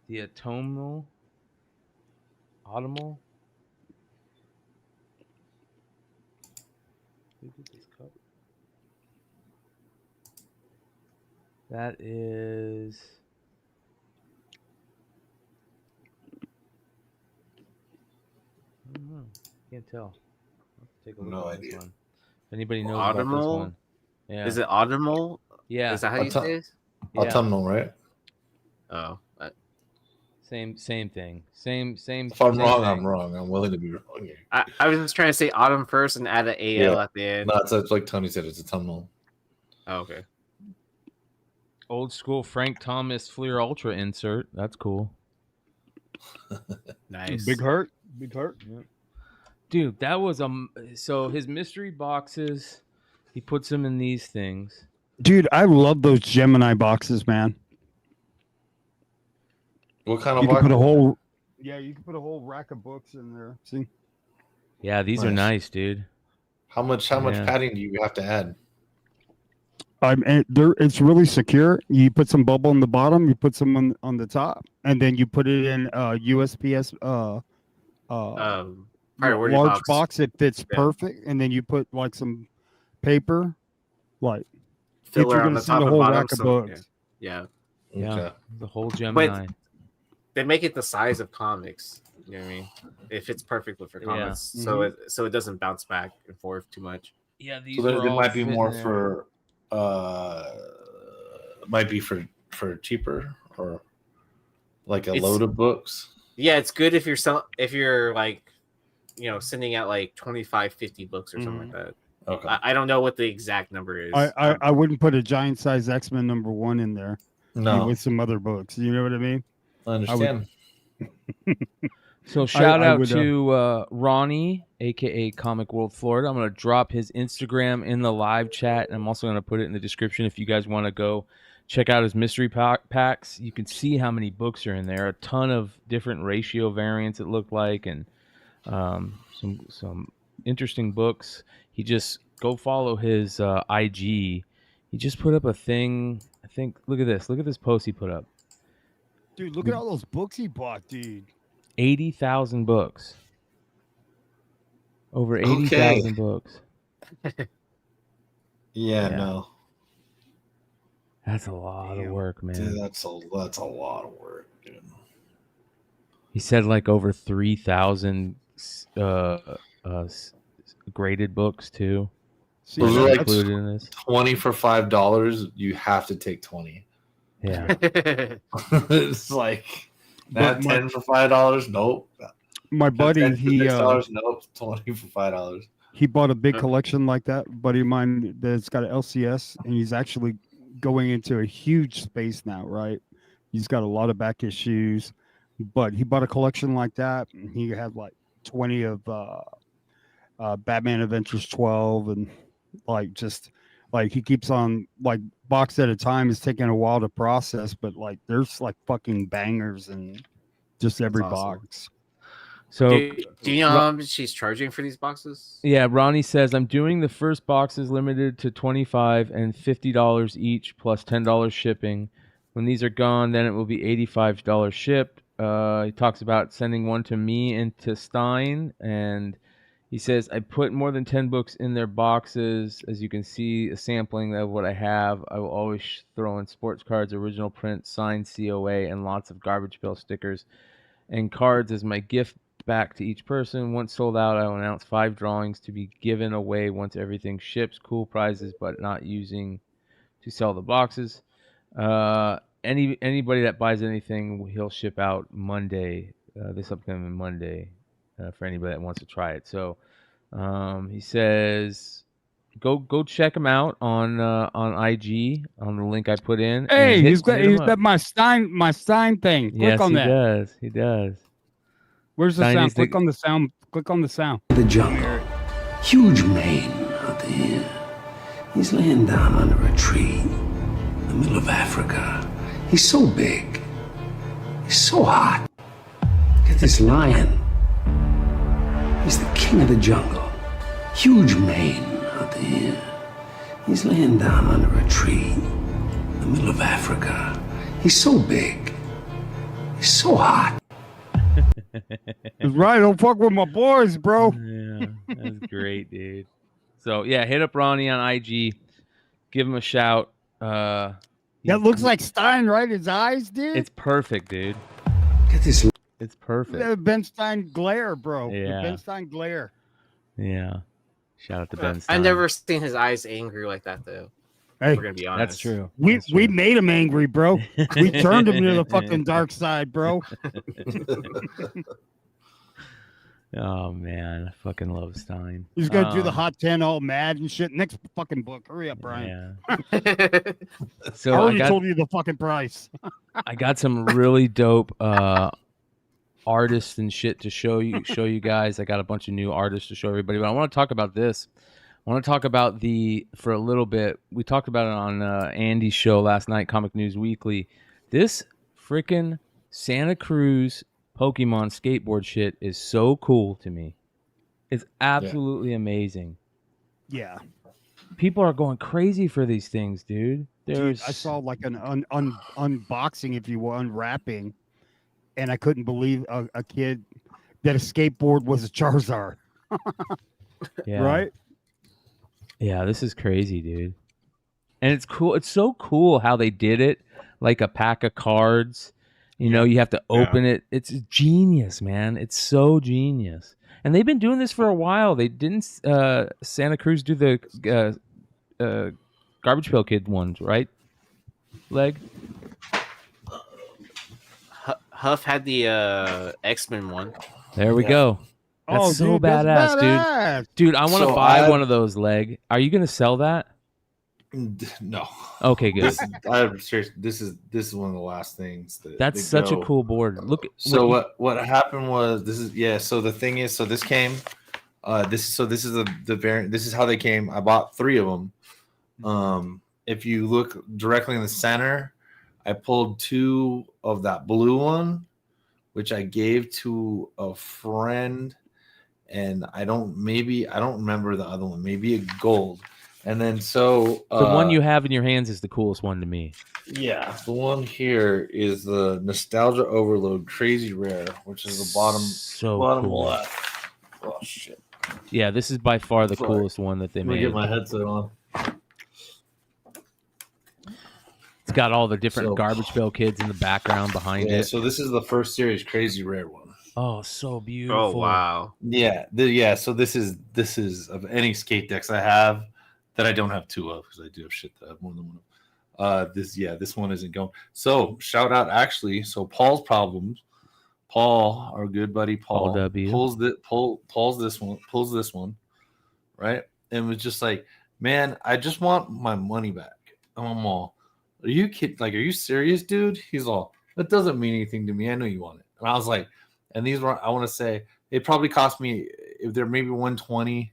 The Automal. Who did this cover? That is. I don't know. Can't tell. I'll have to take a look
No
at this
idea.
one. If anybody knows about this
Audimal?
one. Yeah.
Is it Audimal?
Yeah.
Is that how you say it?
Yeah.
Autumnal, right?
Oh.
Same thing. Same.
If I'm
same
wrong,
thing.
I'm wrong. I'm willing to be wrong here.
I was just trying to say autumn first and add an AL
Yeah.
at the end.
No, it's like Tony said. It's autumnal.
Oh, okay.
Old school Frank Thomas Fleer Ultra insert. That's cool.
Nice.
Big hurt. Big hurt.
Dude, that was so his mystery boxes, he puts them in these things.
Dude, I love those Gemini boxes, man.
What kind of
You can
box?
put a whole you can put a whole rack of books in there. See?
Yeah, these are
Nice.
nice, dude.
How much
Yeah.
padding do you have to add?
It's really secure. You put some bubble on the bottom, you put some on the top, and then you put it in USPS
Priority
large
box.
box. It fits
Yeah.
perfect, and then you put like some paper, like if
Filler
you're
on
gonna
the
send
top
a
and
whole
bottom.
rack of
So,
books.
yeah.
Yeah.
Okay.
The whole Gemini.
They make it the size of comics. You know what I mean? It fits perfectly for comics, so it doesn't bounce back and forth too much.
Yeah, these
So there
are all
might be
fitting
more
there.
for might be for cheaper or like a
It's-
load of books.
Yeah, it's good if you're like, sending out like 25, 50 books or something like that.
Okay.
I don't know what the exact number is.
I wouldn't put a giant size X-Men #1 in there
No,
with some other books. You know what I mean?
I understand.
So shout out
would,
to Ronnie, aka Comic World Florida. I'm gonna drop his Instagram in the live chat, and I'm also gonna put it in the description if you guys want to go check out his mystery packs. You can see how many books are in there. A ton of different ratio variants it looked like, and some interesting books. He just go follow his IG. He just put up a thing. I think look at this post he put up.
Dude, look at all those books he bought, dude.
80,000 books. Over 80,000 books.
Yeah,
Yeah.
no.
That's a lot of work, man.
Dude, that's a lot of work, dude.
He said like over 3,000 graded books too.
See,
Those are like
included in this.
20 for $5. You have to take 20.
Yeah.
It's like
But
that 10 for $5. Nope.
My buddy,
10 for
he
$6. Nope. 20 for $5.
he bought a big collection like that. Buddy of mine that's got an LCS, and he's actually going into a huge space now, right? He's got a lot of back issues, but he bought a collection like that, and he had like 20 of Batman Adventures 12, and like just Like he keeps on like box at a time. Is taking a while to process, but like there's like fucking bangers and just every
awesome.
box.
So
do you know how much she's charging for these boxes?
Yeah, Ronnie says I'm doing the first boxes limited to $25 and $50 each plus $10 shipping. When these are gone, then it will be $85 shipped. He talks about sending one to me and to Stein, and he says I put more than 10 books in their boxes. As you can see, a sampling of what I have. I will always throw in sports cards, original print, signed COA, and lots of garbage pail stickers and cards as my gift back to each person. Once sold out, I will announce 5 drawings to be given away once everything ships. Cool prizes, but not using to sell the boxes. Anybody that buys anything, he'll ship out Monday, this upcoming Monday, for anybody that wants to try it. So he says, go check him out on IG on the link I put in.
Hey, he's got my Stein thing. Click
yes,
on that.
He does.
Where's the
Stein
sound? Click on the sound. Click on the sound.
The jungle. Huge mane out there. He's laying down under a tree in the middle of Africa. He's so big. He's so hot. Get this lion. He's the king of the jungle. Huge mane out there. He's laying down under a tree in the middle of Africa. He's so big. He's so hot.
That's right. Don't fuck with my boys, bro.
Yeah, that's great, dude. So yeah, hit up Ronnie on IG. Give him a shout.
That looks like Stein, right? His eyes, dude.
It's perfect, dude.
Get this.
It's perfect.
Ben Stein glare, bro.
Yeah.
The Ben Stein glare.
Yeah. Shout out to Ben Stein.
I've never seen his eyes angry like that, though.
Hey,
we're gonna be honest.
That's true.
We made him angry, bro. We turned him to the fucking dark side, bro.
Oh man, I fucking love Stein.
He's gonna do the hot 10 all mad and shit. Next fucking book. Hurry up, Bryan.
Yeah. So
I already told you the fucking price.
I got some really dope artists and shit to show you guys. I got a bunch of new artists to show everybody, but I want to talk about this. I want to talk about for a little bit. We talked about it on Andy's show last night, Comic News Weekly. This freaking Santa Cruz Pokemon skateboard shit is so cool to me. It's absolutely amazing.
Yeah.
People are going crazy for these things, dude.
Dude, I saw like an unboxing, if you will, unwrapping, and I couldn't believe a kid that a skateboard was a Charizard.
Yeah.
Right?
Yeah, this is crazy, dude. And it's cool. It's so cool how they did it, like a pack of cards. You know, you have to open it. It's genius, man. It's so genius. And they've been doing this for a while. They didn't Santa Cruz do the Garbage Pail Kid ones, right? Leg?
Huff had the X-Men one.
There we go. That's so
dude,
badass,
that's badass,
dude. Dude, I want to buy one of those, Leg. Are you going to sell that?
No.
Okay, good.
This is one of the last things
that's such a cool board. Look.
So what happened was So the thing is, so this came. This is the variant. This is how they came. I bought 3 of them. If you look directly in the center, I pulled 2 of that blue one, which I gave to a friend, and I don't remember the other one. Maybe a gold. And then the
one you have in your hands is the coolest one to me.
Yeah, the one here is the Nostalgia Overload Crazy Rare, which is the bottom
cool.
left. Oh shit!
Yeah, this is by far the coolest one that they made.
Let me get my headset on.
It's got all the different Garbage Pail Kids in the background behind it.
So this is the first series Crazy Rare one.
Oh, so beautiful!
Oh wow!
Yeah, So this is of any skate decks I have. That I don't have 2 of, because I do have shit that I have more than 1 of. This one isn't going. So shout out actually. So Paul's Problems. Paul, our good buddy Paul, pulls this one, right? And was just like, man, I just want my money back. I'm all, are you kidding? Like, are you serious, dude? He's all, that doesn't mean anything to me. I know you want it. And I was like, and these were, I want to say, it probably cost me, if they're maybe 120,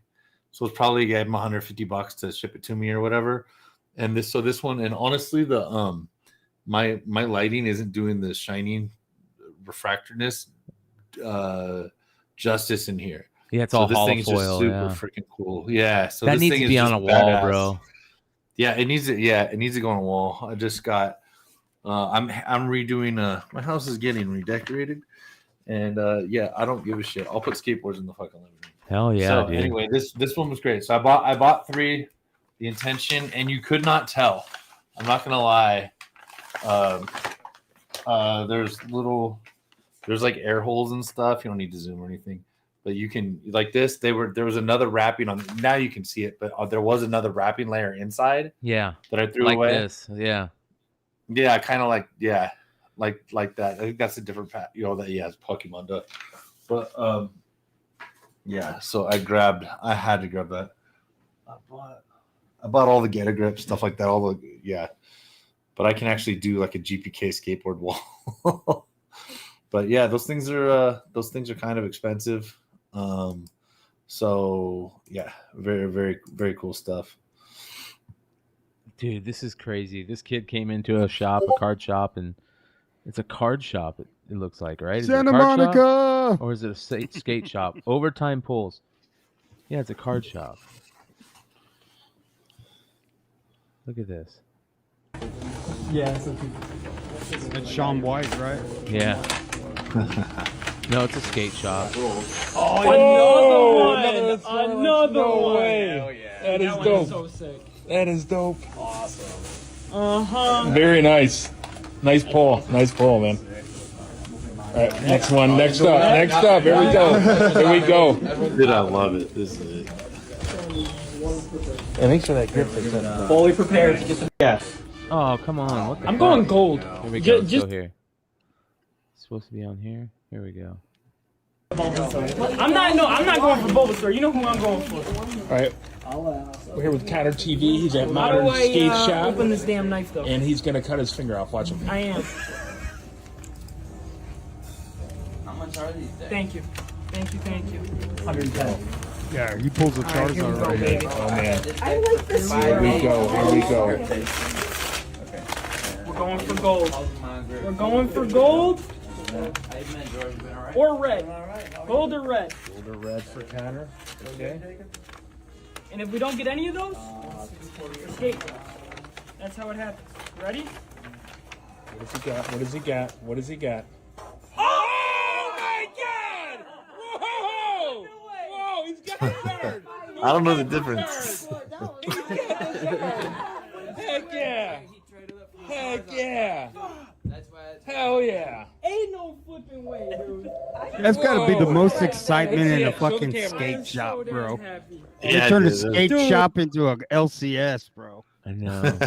So it's probably gave him $150 to ship it to me or whatever. And this one, and honestly, the my lighting isn't doing the shining refractorness justice in here.
Yeah, it's all
this thing's
holofoil.
just super freaking cool. Yeah, so
that
this
needs
thing
to be
is
on a
just
wall,
badass.
bro.
Yeah, it needs to go on a wall. I just got. I'm redoing. My house is getting redecorated, and yeah, I don't give a shit. I'll put skateboards in the fucking living room.
Hell yeah,
So
dude.
anyway, this one was great. So I bought 3, the intention, and you could not tell. I'm not gonna lie. There's like air holes and stuff. You don't need to zoom or anything, but you can like this. There was another wrapping on. Now you can see it, but there was another wrapping layer inside.
Yeah,
that I threw
like
away.
This. Yeah,
kind of like like that. I think that's a different that has Pokemon does. But yeah. So I had to grab that. I bought all the Get a Grip stuff like that. But I can actually do like a GPK skateboard wall. But yeah, those things are kind of expensive. So yeah, very, very, very cool stuff.
dude, this is crazy. This kid came into a card shop, and it's a card shop. It looks like, right? Is it a
Santa
card
Monica,
shop? Or is it a skate shop? Overtime pulls. Yeah, it's a card shop. Look at this.
Yeah,
it's Shaun White, right?
Yeah. No, it's a skate shop.
Oh, another one!
Way.
Yeah.
That is
one
dope.
Is so sick.
That is dope.
Awesome.
Very nice. Nice pull, man. All right, next one. Next up. Here we go.
Dude, I love it. This is it.
Yeah, thanks for that grip.
Fully prepared to get the gas.
Oh, come on. What the
I'm
fuck?
going gold.
Here we go.
Just
go here. It's supposed to be on here. Here we go.
I'm not going for Bulbasaur. You know who I'm going for.
All right. We're here with Counter TV. He's at Modern
How do I,
Skate Shop.
Open this damn knife though.
And he's gonna cut his finger off. Watch him.
I am.
How much are these things?
Thank you. 110.
Yeah, he pulls the Charizard right here.
Oh man.
I like this.
Here we go.
We're going for gold. Or red. Gold or red.
Gold or red for Counter. Okay.
And if we don't get any of those, escape. That's how it happens. Ready?
What does he got?
Oh my God! Whoa!
Whoa! He's got a bird.
I don't know the difference.
Heck yeah! Hell yeah!
Ain't no flipping way, dude.
That's got to be the most excitement in a
Show the
fucking
camera.
skate shop, bro.
Happy.
They
Yeah,
turned a
dude.
skate shop into a LCS, bro.
I know.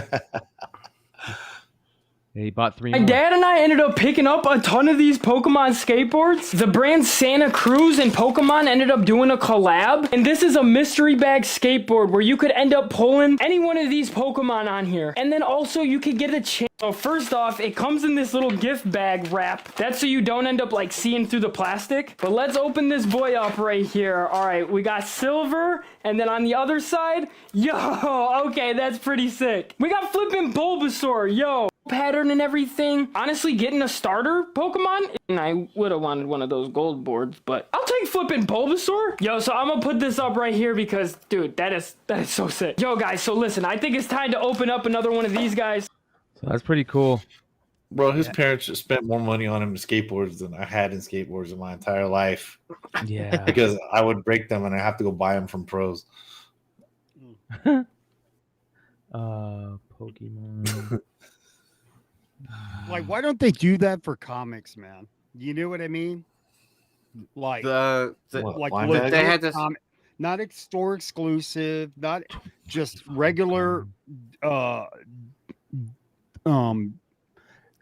Yeah, he bought 3
My
more.
dad and I ended up picking up a ton of these Pokemon skateboards. The brand Santa Cruz and Pokemon ended up doing a collab. And this is a mystery bag skateboard where you could end up pulling any one of these Pokemon on here. And then also you could get a chance. So first off, it comes in this little gift bag wrap. That's so you don't end up like seeing through the plastic. But let's open this boy up right here. All right, we got silver. And then on the other side, yo, okay, that's pretty sick. We got flipping Bulbasaur, yo. Pattern and everything. Honestly, getting a starter Pokemon, and I would have wanted one of those gold boards, but I'll take flipping Bulbasaur. Yo, so I'm gonna put this up right here because, dude, that is so sick. Yo, guys, so listen, I think it's time to open up another one of these guys.
So that's pretty cool.
Bro, his parents just spent more money on him in skateboards than I had in skateboards in my entire life.
Yeah.
Because I would break them and I have to go buy them from pros.
Pokemon.
Like, why don't they do that for comics, man? You know what I mean? Like,
What,
like
line
legit
bag?
They had this-
not store exclusive, not just regular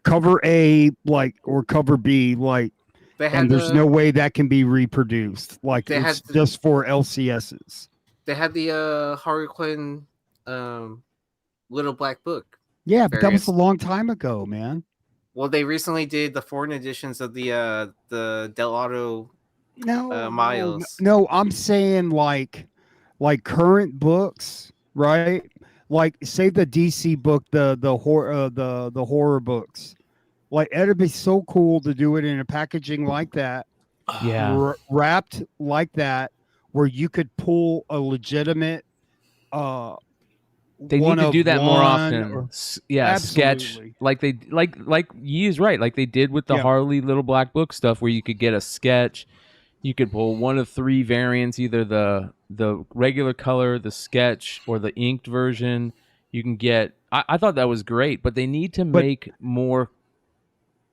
cover A like or cover B like,
They had
and there's no way that can be reproduced. Like
They
it's
had-
just for LCSs.
They had the Harley Quinn Little Black Book.
Yeah, but that was
variants.
a long time ago, man.
Well, they recently did the foreign editions of the Del Auto
No,
Miles.
no, I'm saying like like current books, right? Like say the DC book, the horror books. Like it'd be so cool to do it in a packaging like that, wrapped like that, where you could pull a legitimate.
They need to do that more often. Yeah,
absolutely.
Sketch like Yee is right, like they did with the Harley Little Black Book stuff, where you could get a sketch. You could pull one of 3 variants, either the regular color, the sketch, or the inked version. You can get. I thought that was great, but they need to make more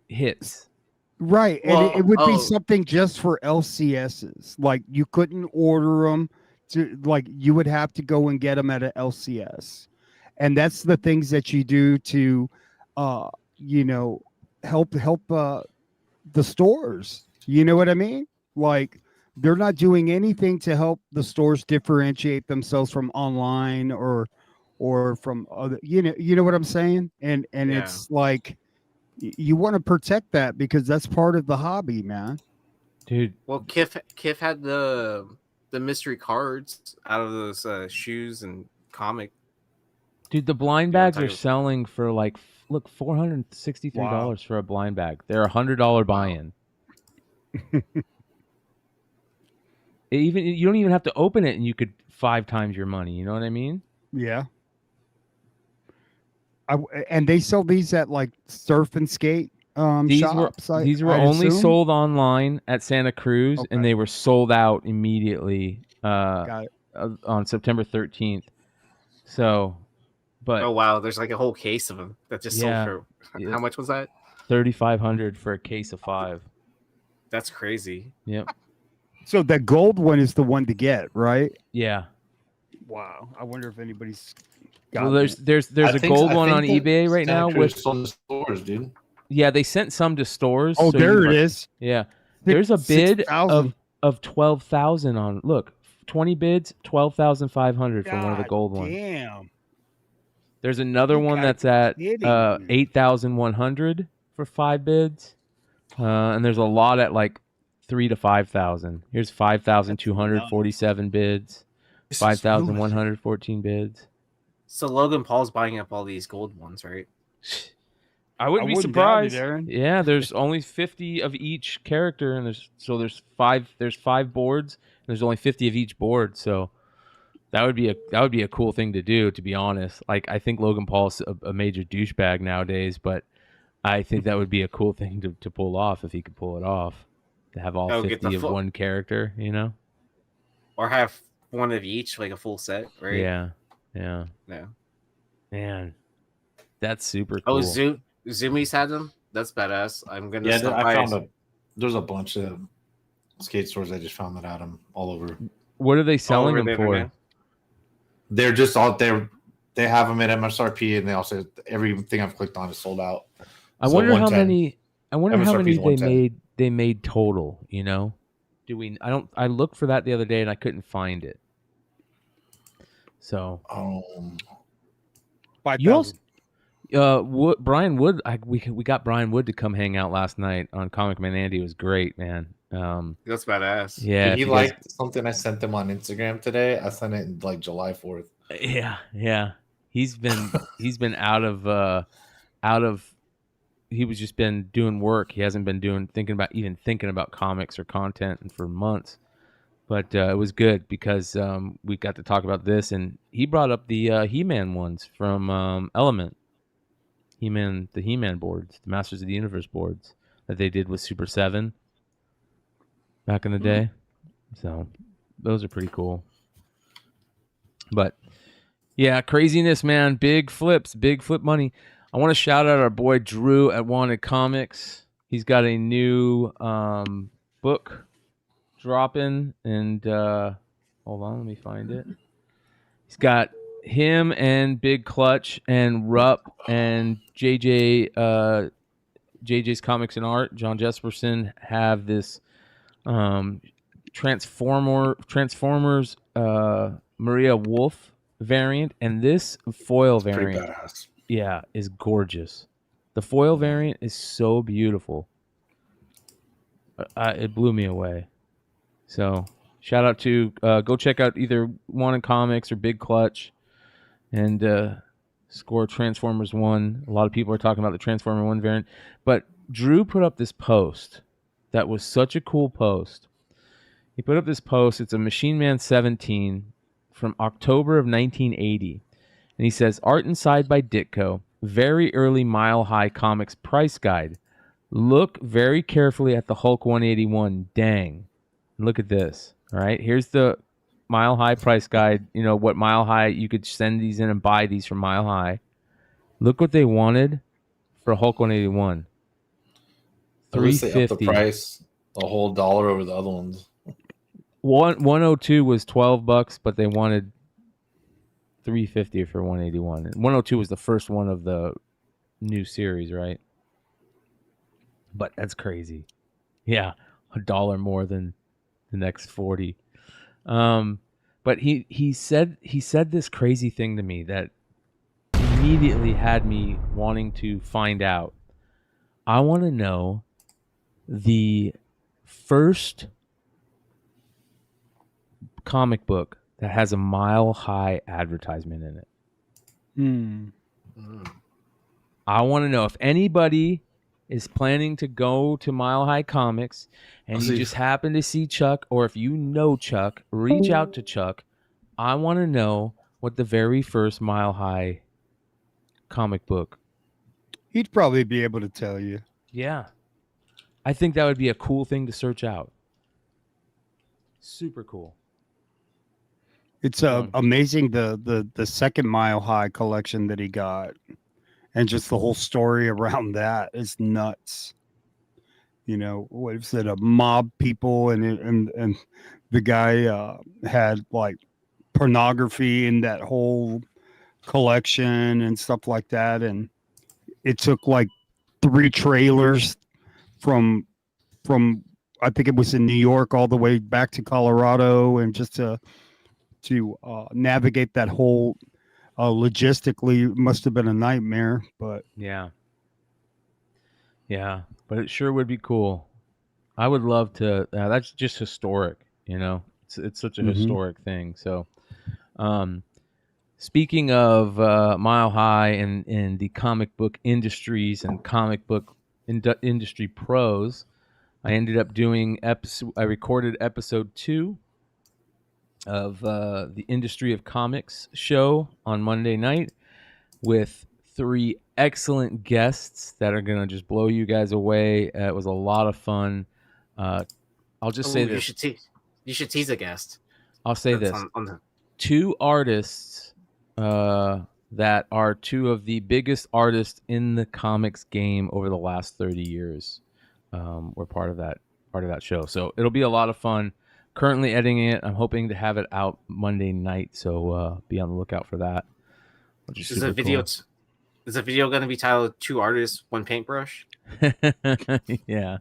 hits.
Right, and it would be something just for LCSs. Like you couldn't order them to, like you would have to go and get them at an LCS, and that's the things that you do to, help the stores. You know what I mean? Like they're not doing anything to help the stores differentiate themselves from online or from other. You know what I'm saying? And it's like you want to protect that because that's part of the hobby, man.
Dude.
Well, Kif had the mystery cards out of those shoes and comic.
Dude, the blind bags are selling for like $463 for a blind bag. They're $100 buy-in. You don't even have to open it, and you could 5 times your money. You know what I mean?
Yeah. And they sell these at like surf and skate shops.
These were only sold online at Santa Cruz, and they were sold out immediately on September 13th. So, but
oh wow, there's like a whole case of them that just sold for. How much was that?
$3,500 for a case of 5.
That's crazy.
Yep.
So the gold one is the one to get, right?
Yeah.
Wow. I wonder if anybody's.
Well, there's a gold one on eBay right now with
some stores, dude.
Yeah, they sent some to stores.
Oh, so there it is.
Yeah, there's a bid of 12,000 on. Look, 20 bids, 12,500 for one of the gold ones.
Damn.
There's another one that's at 8,100 for 5 bids, and there's a lot at like 3,000 to 5,000. Here's 5,247 bids, 5,114 bids.
So Logan Paul's buying up all these gold ones, right?
I wouldn't be surprised. Yeah, there's only 50 of each character, and there's 5 boards, and there's only 50 of each board. So that would be a cool thing to do, to be honest. Like I think Logan Paul's a major douchebag nowadays, but I think that would be a cool thing to pull off if he could pull it off. To have all 50 of one character, you know,
or have one of each, like a full set, right?
Yeah. Man, that's super cool.
Oh, Zoomies had them. That's badass. I'm gonna.
Yeah, I found there's a bunch of skate stores. I just found that at them all over.
What are they selling them for?
Man. They're just out there. They have them at MSRP, and they also everything I've clicked on is sold out.
I wonder how many they made total. You know, I looked for that the other day and I couldn't find it. So, you also, Brian Wood. We got Brian Wood to come hang out last night on Comic Man Andy. It was great, man.
That's badass.
Yeah, he liked something I sent him on Instagram today. I sent it in like July 4th.
Yeah. He's been out of. He was just been doing work. He hasn't been thinking about comics or content and for months. But it was good because we got to talk about this, and he brought up the He-Man ones from Element. The He-Man boards, the Masters of the Universe boards that they did with Super 7 back in the day. So those are pretty cool. But yeah, craziness, man. Big flips, big flip money. I want to shout out our boy Drew at Wanted Comics. He's got a new book dropping, and hold on, let me find it. He's got him and Big Clutch and Rupp and JJ's Comics and Art. John Jesperson have this Transformers Maria Wolf variant, and this foil variant,
pretty badass.
Yeah, is gorgeous. The foil variant is so beautiful. It blew me away. So Shout out to go check out either Wanted Comics or Big Clutch, and score Transformers 1. A lot of people are talking about the Transformer 1 variant, but Drew put up this post that was such a cool post. He put up this post. It's a Machine Man 17 from October of 1980, and he says, "Art inside by Ditko. Very early Mile High Comics price guide. Look very carefully at the Hulk 181. Dang. Look at this. All right, here's the Mile High price guide. You know what Mile High, you could send these in and buy these from Mile High. Look what they wanted for Hulk 181. $350.
The price a whole $1 over the other ones.
102 was $12, but they wanted $350 for 181. And 102 was the first one of the new series, right? But that's crazy. Yeah, $1 more than the next 40. But he said this crazy thing to me that immediately had me wanting to find out. I want to know the first comic book that has a Mile High advertisement in it. I want to know if anybody is planning to go to Mile High Comics and you just happen to see Chuck, or if you know Chuck, reach out to Chuck. I want to know what the very first Mile High comic book.
He'd probably be able to tell you.
Yeah. I think that would be a cool thing to search out. Super cool.
It's amazing the second Mile High collection that he got, and just the whole story around that is nuts. You know, what is it? A mob people, and the guy had like pornography in that whole collection and stuff like that, and it took like 3 trailers from I think it was in New York all the way back to Colorado, and just to navigate that whole logistically must have been a nightmare. But
yeah, but it sure would be cool. I would love to. That's just historic, you know. It's such a historic thing. So, speaking of Mile High and the comic book industries and comic book industry pros, I ended up doing I recorded episode 2 of the Industry of Comics show on Monday night with 3 excellent guests that are going to just blow you guys away. It was a lot of fun. I'll just say this.
You should tease a guest.
I'll say this. 2 artists that are 2 of the biggest artists in the comics game over the last 30 years were part of that show. So it'll be a lot of fun. Currently editing it. I'm hoping to have it out Monday night, so be on the lookout for that.
Is the video going to be titled 2 Artists, 1 Paintbrush?
Yeah.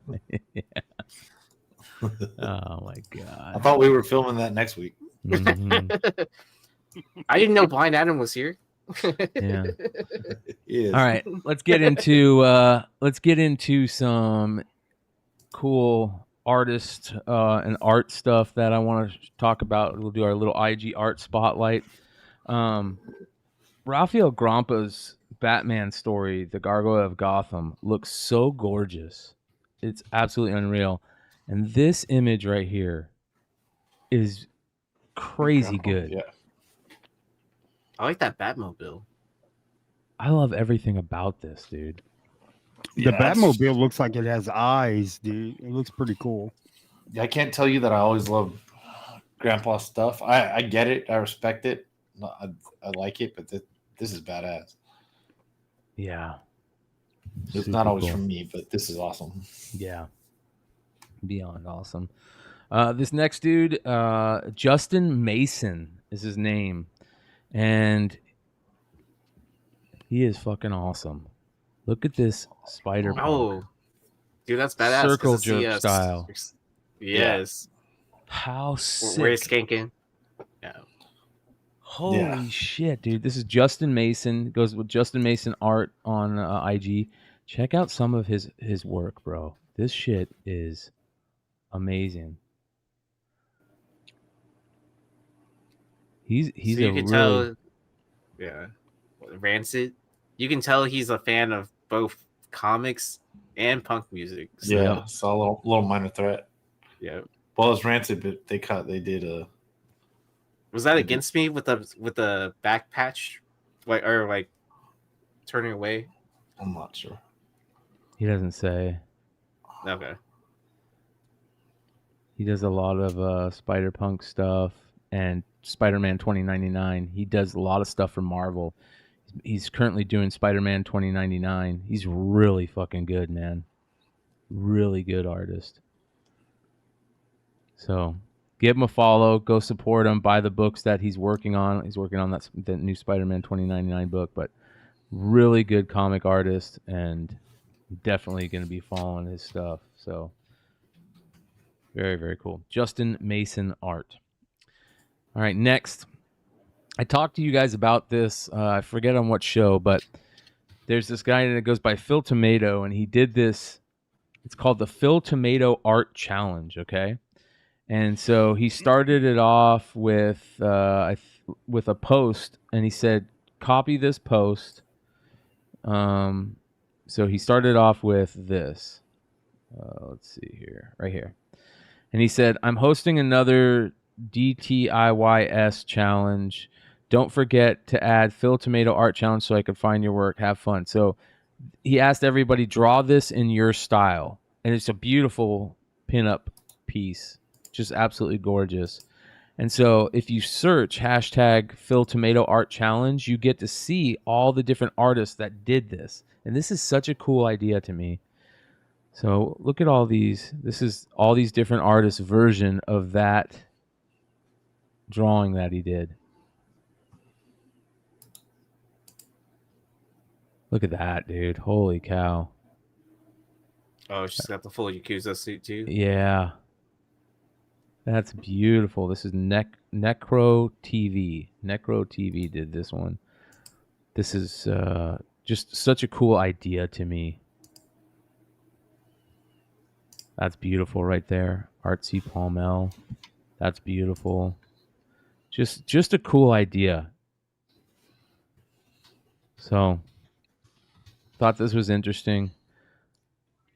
Oh my god!
I thought we were filming that next week.
I didn't know Blind Adam was here.
Yeah. All right, let's get into some cool artist and art stuff that I want to talk about. We'll do our little IG art spotlight. Rafael Grampa's Batman story, The Gargoyle of Gotham, looks so gorgeous. It's absolutely unreal. And this image right here is crazy good.
Yeah.
I like that Batmobile.
I love everything about this, dude.
The Batmobile looks like it has eyes, dude. It looks pretty cool.
I can't tell you that I always love Grandpa's stuff. I get it. I respect it. I like it, but this is badass.
Yeah.
It's
Super
not always
cool.
from me, but this is awesome.
Yeah. Beyond awesome. This next dude, Justin Mason is his name. And he is fucking awesome. Look at this spider.
Oh, dude, that's badass.
Circle jerk style.
Yes.
How sick.
Where he's skanking. Yeah.
Holy shit, dude. This is Justin Mason. It goes with Justin Mason art on IG. Check out some of his work, bro. This shit is amazing. He's
So you
a
can
really
tell, yeah, Rancid. You can tell he's a fan of both comics and punk music. So,
Yeah, saw a little Minor Threat.
yeah.
Well, it's Rancid, but they did a.
Was that against me with the back patch, like turning away?
I'm not sure.
He doesn't say.
Okay.
He does a lot of Spider-Punk stuff and Spider-Man 2099. He does a lot of stuff for Marvel. He's currently doing Spider-Man 2099. He's really fucking good, man. Really good artist. So give him a follow. Go support him. Buy the books that he's working on. He's working on the new Spider-Man 2099 book, but really good comic artist, and definitely going to be following his stuff. So very, very cool. Justin Mason Art. All right, next. I talked to you guys about this. I forget on what show, but there's this guy that goes by Phil Tomato, and he did this. It's called the Phil Tomato Art Challenge, okay? And so he started it off with a post, and he said, copy this post. So he started off with this. Let's see here, right here. And he said, I'm hosting another DTIYS challenge. Don't forget to add Phil Tomato Art Challenge so I can find your work. Have fun. So he asked everybody, draw this in your style. And it's a beautiful pinup piece. Just absolutely gorgeous. And so if you search hashtag Phil Tomato Art Challenge, you get to see all the different artists that did this. And this is such a cool idea to me. So look at all these. This is all these different artists' version of that drawing that he did. Look at that, dude. Holy cow.
Oh, she's got the full Yakuza suit too.
Yeah. That's beautiful. This is Necro TV. Necro TV did this one. This is just such a cool idea to me. That's beautiful right there. Artsy Palmel. That's beautiful. Just a cool idea. So, thought this was interesting.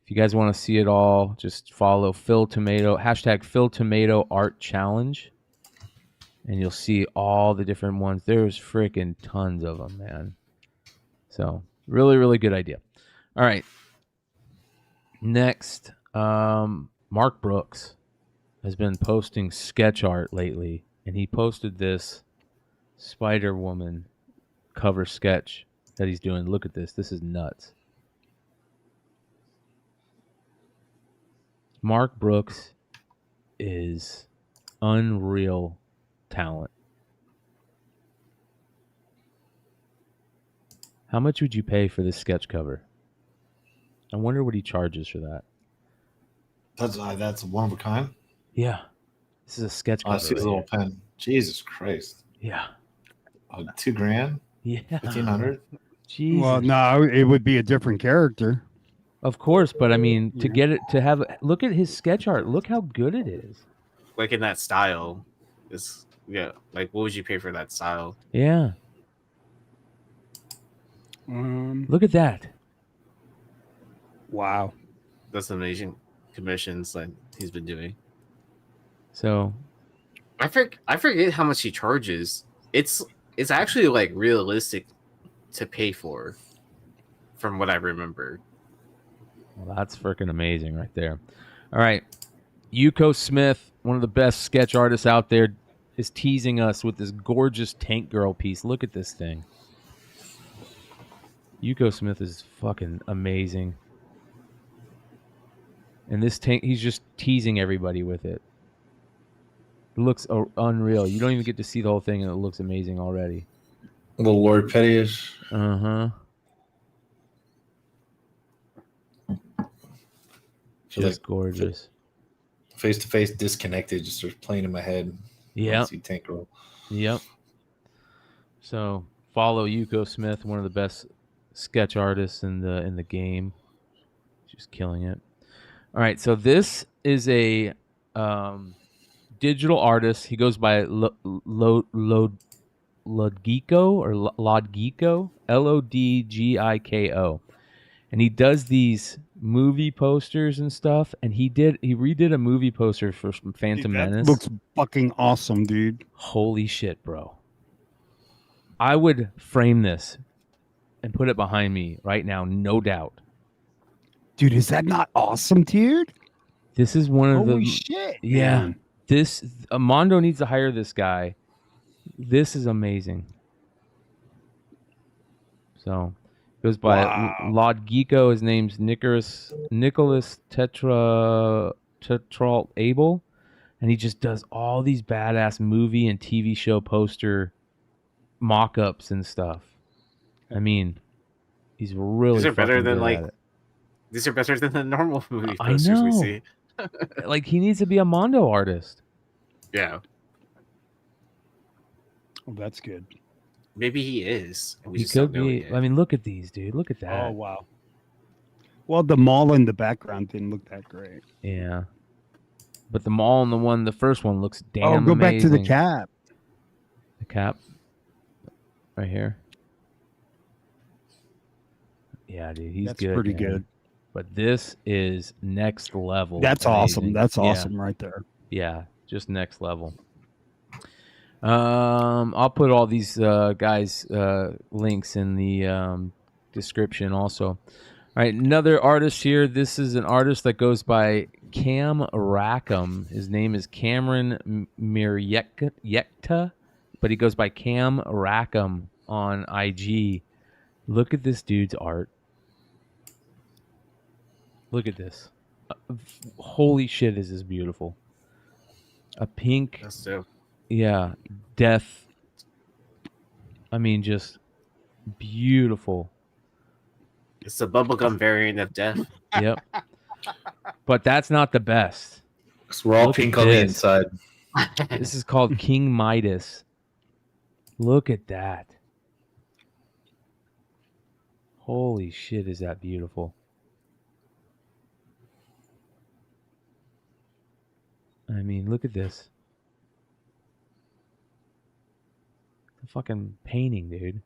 If you guys want to see it all, just follow Phil Tomato, hashtag Phil Tomato Art Challenge, and you'll see all the different ones. There's freaking tons of them, man. So, really, really good idea. All right. Next, Mark Brooks has been posting sketch art lately, and he posted this Spider-Woman cover sketch that he's doing. Look at this. This is nuts. Mark Brooks is unreal talent. How much would you pay for this sketch cover? I wonder what he charges for that.
That's one of a kind.
Yeah. This is a sketch cover.
I see his little pen. Jesus Christ.
Yeah.
$2,000?
Yeah.
1,500?
Jesus.
Well, no, it would be a different character.
Of course, but I mean, to get it, to have, look at his sketch art. Look how good it is.
Like in that style. Yeah. Like, what would you pay for that style?
Yeah. Look at that.
Wow.
That's amazing commissions that he's been doing.
So,
I forget how much he charges. It's actually like realistic to pay for, from what I remember.
Well, that's freaking amazing right there. All right. Yuko Smith, one of the best sketch artists out there, is teasing us with this gorgeous Tank Girl piece. Look at this thing. Yuko Smith is fucking amazing. And this tank, he's just teasing everybody with it. It looks unreal. You don't even get to see the whole thing, and it looks amazing already.
A little Lord Petty-ish.
Uh-huh. Just gorgeous.
Face to face, disconnected, just starts playing in my head.
Yeah.
See Tank Girl.
Yep. So follow Yuko Smith, one of the best sketch artists in the game. Just killing it. All right, so this is a digital artist. He goes by Lodgiko or Lodgiko, Lodgiko, and he does these movie posters and stuff. And he redid a movie poster for Phantom Menace.
Looks fucking awesome, dude.
Holy shit, bro! I would frame this and put it behind me right now, no doubt.
Dude, is that not awesome, dude?
This is one of
Holy
the
shit.
yeah.
Man.
This Mondo needs to hire this guy. This is amazing. So goes by Lodgiko. His name's Nicholas Tetrault Abel, and he just does all these badass movie and TV show poster mock-ups and stuff. I mean, he's really
these are better
fucking
than
good
like
at it.
these are better than the normal movie
I
posters we
know.
see.
Like, he needs to be a Mondo artist.
Yeah,
Oh, that's good.
maybe he is. And we
He
just don't
could
know it
be.
yet.
I mean, look at these, dude. Look at that.
Oh, wow. Well, the mall in the background didn't look that great.
Yeah. But the mall and the first one looks damn
go back to the
amazing.
cap.
The cap. Right here. Yeah, dude. He's
That's
good.
pretty
man.
good.
But this is next level.
That's awesome.
amazing.
That's
Yeah.
awesome right there.
Yeah, just next level. I'll put all these guys' links in the description also. All right, another artist here. This is an artist that goes by Cam Rackham. His name is Cameron Miryekta, but he goes by Cam Rackham on IG. Look at this dude's art. Look at this. Holy shit, is this beautiful. A pink,
That's dope.
yeah, death. I mean, just beautiful.
It's the bubblegum variant of death.
Yep. But that's not the best.
So we're all
Look at
pink on the
this.
inside.
This is called King Midas. Look at that. Holy shit, is that beautiful. I mean, look at this. A fucking painting, dude.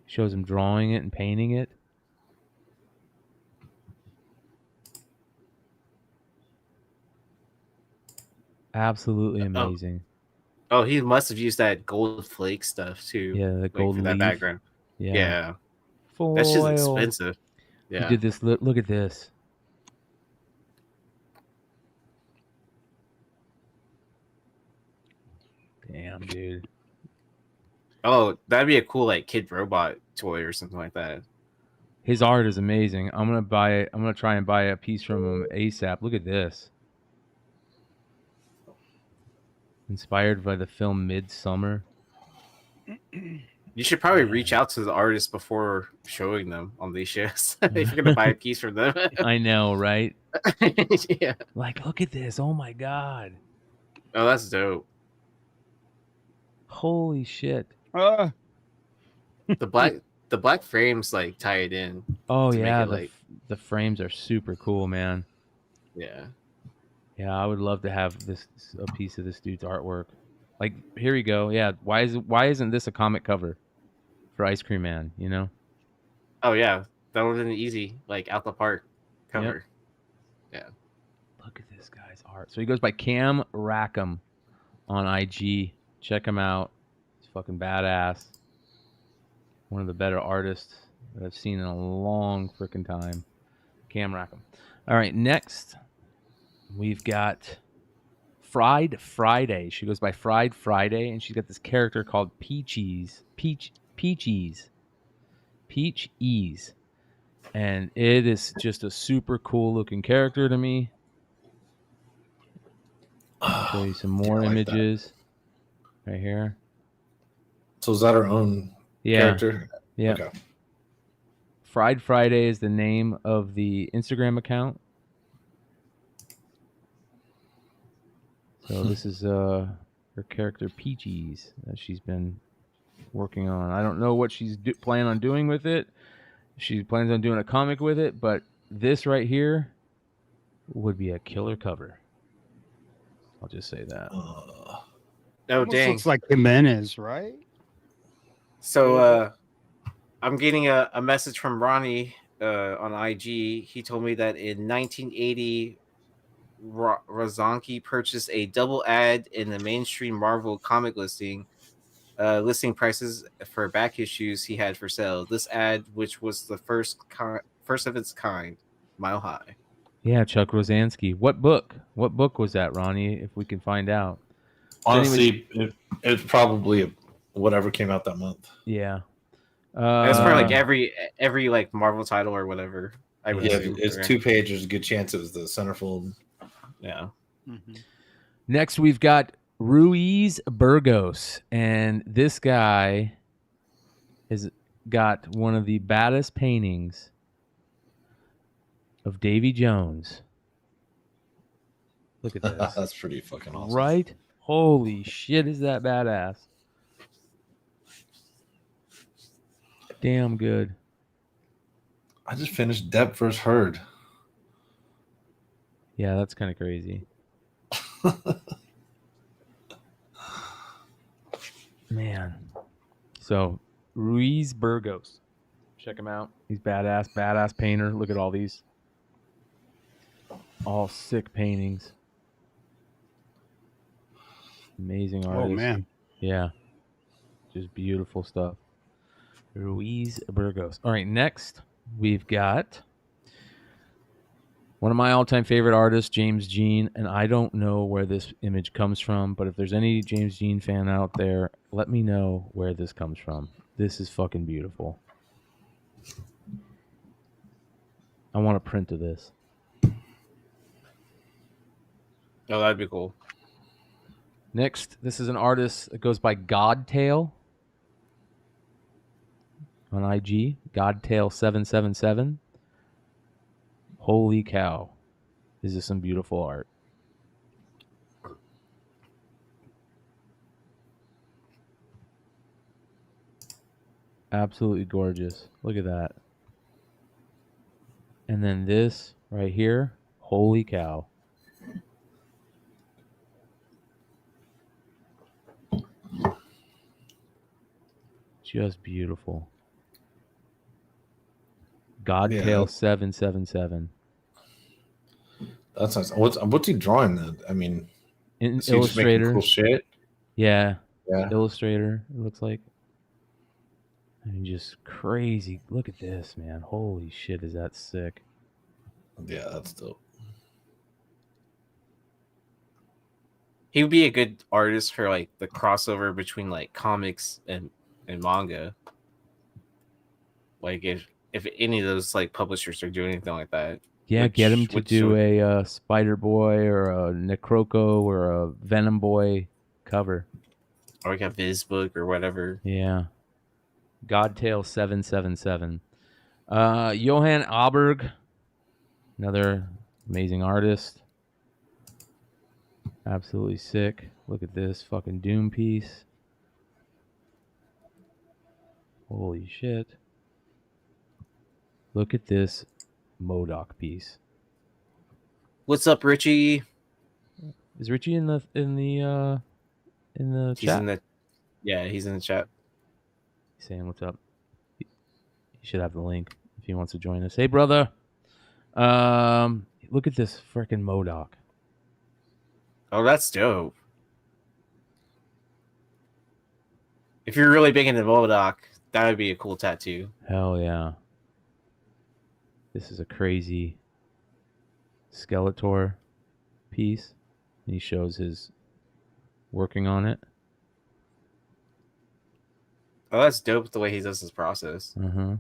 Shows him drawing it and painting it. Absolutely amazing.
Oh, he must have used that gold flake stuff too.
Yeah, the
like,
gold
for that
leaf.
background.
Yeah.
Yeah.
Foil.
That's just expensive.
He
Yeah.
did this. Look at this. Damn, dude.
Oh, that'd be a cool like kid robot toy or something like that.
His art is amazing. I'm gonna buy it. I'm gonna try and buy a piece from him ASAP. Look at this. Inspired by the film Midsummer.
You should probably reach out to the artists before showing them on these shows if you're gonna buy a piece from them.
I know, right?
Yeah.
Like, look at this. Oh my god.
Oh, that's dope.
Holy shit.
The black frames like tie it in.
Oh
to make
yeah,
it, like
the frames are super cool, man.
yeah.
Yeah, I would love to have a piece of this dude's artwork. Like, here we go. Yeah, why isn't this a comic cover for Ice Cream Man? You know?
Oh yeah, that would have been easy, like out the park cover. Yeah.
Look at this guy's art. So he goes by Cam Rackham on IG. Check him out. He's fucking badass. One of the better artists that I've seen in a long freaking time. Cam Rackham. All right, next we've got Fried Friday. She goes by Fried Friday, and she's got this character called Peaches. Peaches. And it is just a super cool looking character to me. I'll show you some more images right here.
So is that her own character?
Yeah.
Okay.
Fried Friday is the name of the Instagram account. So this is her character Peaches that she's been working on. I don't know what she's planning on doing with it. She plans on doing a comic with it, but this right here would be a killer cover. I'll just say that.
Oh
Almost
dang!
looks like Jimenez, right?
So I'm getting a message from Ronnie on IG. He told me that in 1980, Rozanski purchased a double ad in the mainstream Marvel comic listing prices for back issues he had for sale. This ad, which was the first of its kind, Mile High.
Yeah, Chuck Rozanski. What book? What book was that, Ronnie? If we can find out.
Honestly, it's probably whatever came out that month.
Yeah.
It's probably like every like Marvel title or whatever.
It's 2 pages. A good chance it was the centerfold.
Yeah.
Mm-hmm.
Next, we've got Ruiz Burgos, and this guy has got one of the baddest paintings of Davy Jones. Look at this.
That's pretty fucking awesome.
Right? Holy shit, is that badass? Damn good.
I just finished Depp vs. Herd.
Yeah, that's kind of crazy. Man. So, Ruiz Burgos. Check him out. He's badass painter. Look at all these. All sick paintings. Amazing artist.
Oh, man.
Yeah. Just beautiful stuff. Ruiz Burgos. All right, next we've got one of my all-time favorite artists, James Jean, and I don't know where this image comes from, but if there's any James Jean fan out there, let me know where this comes from. This is fucking beautiful. I want a print of this.
Oh, that'd be cool.
Next, this is an artist that goes by Godtail on IG, Godtail777. Holy cow. Is this some beautiful art? Absolutely gorgeous. Look at that. And then this right here. Holy cow. Just beautiful. Godtail 777.
That's nice. What's he drawing then? I mean,
Illustrator.
Cool shit.
Yeah.
Yeah.
Illustrator, it looks like. I mean, just crazy. Look at this, man. Holy shit, is that sick?
Yeah, that's dope.
He would be a good artist for like the crossover between like comics and manga. Like if any of those like publishers are doing anything like that.
Yeah, get him to do a Spider Boy or a Necroco or a Venom Boy cover.
Or like a Viz book or whatever.
Yeah. Godtail 777. Johan Aberg, another amazing artist. Absolutely sick. Look at this fucking Doom piece. Holy shit. Look at this MODOK piece.
What's up, Richie?
Is Richie in the chat?
He's in the chat.
He's saying what's up. He should have the link if he wants to join us. Hey, brother. Look at this freaking MODOK.
Oh, that's dope. If you're really big into MODOK, that would be a cool tattoo.
Hell yeah. This is a crazy Skeletor piece. And he shows his working on it.
Oh, that's dope the way he does this process.
Uh-huh.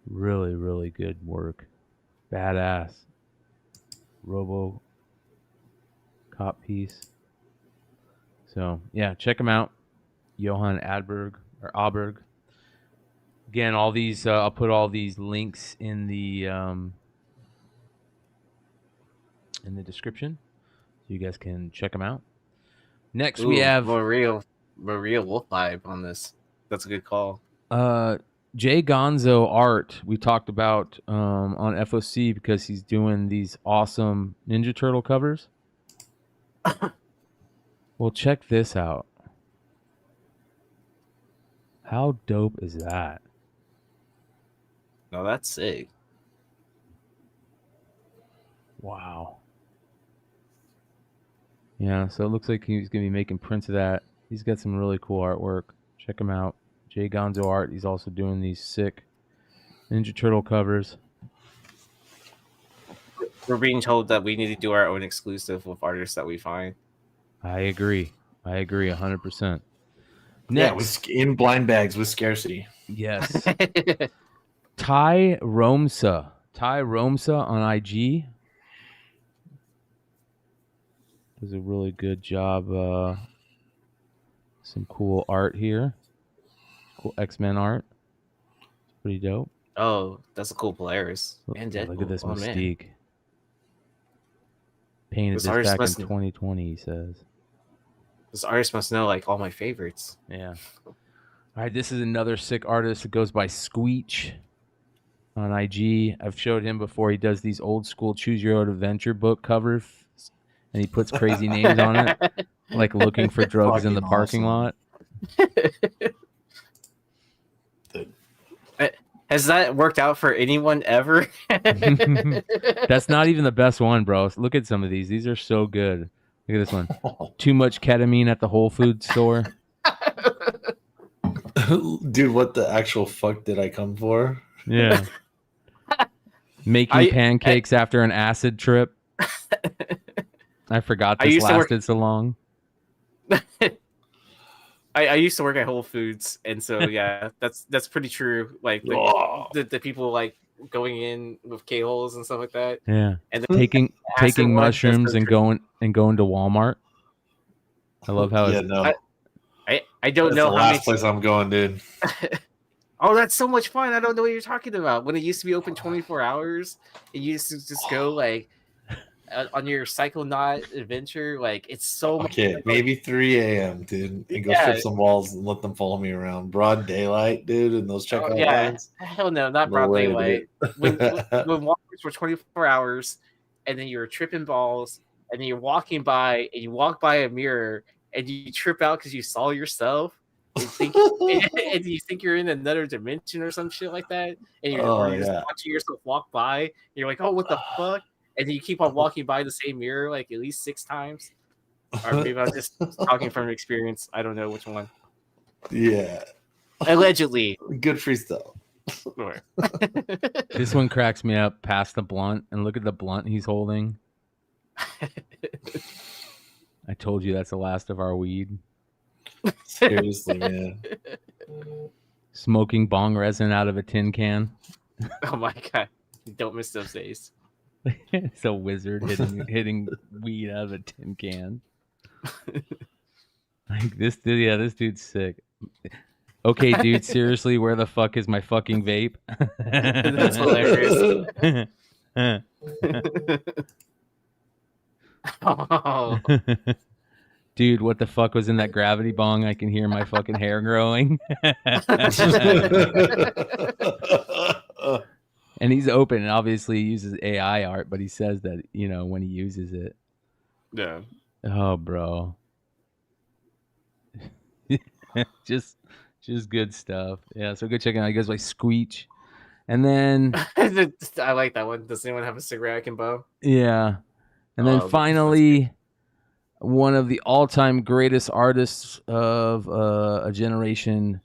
Really, really good work. Badass. Robo Cop piece. So, yeah, check him out. Johan Aberg. Again, all these, I'll put all these links in the description, so you guys can check them out. Next, we have
Maria Wolf vibe on this. That's a good call.
Jay Gonzo art we talked about on FOC because he's doing these awesome Ninja Turtle covers. Well, check this out. How dope is that?
No, that's sick.
Wow. Yeah, so it looks like he's going to be making prints of that. He's got some really cool artwork. Check him out. Jay Gonzo Art. He's also doing these sick Ninja Turtle covers.
We're being told that we need to do our own exclusive with artists that we find.
I agree 100%.
Yeah, in blind bags with scarcity.
Yes. Ty Romsa on IG does a really good job. Some cool art here. Cool X-Men art. It's pretty dope.
Oh, that's a cool Polaris. And Deadpool.
Look at this Mystique.
Man.
Painted this back in 2020, he says.
This artist must know like all my favorites.
Yeah. All right, this is another sick artist that goes by Squeech on IG. I've showed him before. He does these old school Choose Your Own Adventure book covers, and he puts crazy names on it, like Looking for Drugs in the Parking Lot.
Has that worked out for anyone ever?
That's not even the best one, bro. Look at some of these. These are so good. Look at this one. Too much ketamine at the Whole Foods store.
Dude, what the actual fuck did I come for?
Yeah. Making pancakes after an acid trip. I forgot this lasted so long.
I used to work at Whole Foods, and so yeah, that's pretty true. Like the people like going in with K-holes and stuff like that.
Yeah,
and
taking mushrooms and going to Walmart. I love how
I don't know
the
how
last place I'm going, dude.
Oh, that's so much fun! I don't know what you're talking about. When it used to be open 24 hours, it used to just go like on your Psychonaut adventure. Like it's so much.
Okay, maybe 3 a.m., dude, and go strip some walls and let them follow me around. Broad daylight, dude, and those checkout lines.
Hell no, not broad daylight. When Walmarts were 24 hours, and then you're tripping balls, and then you're walking by, and you walk by a mirror, and you trip out because you saw yourself. And you think you're in another dimension or some shit like that, and you're just watching yourself walk by. And you're like, oh, what the fuck? And then you keep on walking by the same mirror like at least 6 times. Or maybe I'm just talking from experience. I don't know which one.
Yeah.
Allegedly.
Good freestyle.
This one cracks me up past the blunt, and look at the blunt he's holding. I told you that's the last of our weed.
Seriously, man.
Smoking bong resin out of a tin can.
Oh my god. Don't miss those days.
It's a wizard hitting weed out of a tin can. Like this dude's sick. Okay, dude, seriously, where the fuck is my fucking vape?
That's hilarious.
Oh. Dude, what the fuck was in that gravity bong? I can hear my fucking hair growing. And he's open, and obviously he uses AI art, but he says that, when he uses it.
Yeah.
Oh, bro. just good stuff. Yeah, so go check it out. He goes by Squeech. And then
I like that one. Does anyone have a cigarette I can blow?
Yeah. And then finally, one of the all-time greatest artists of a generation,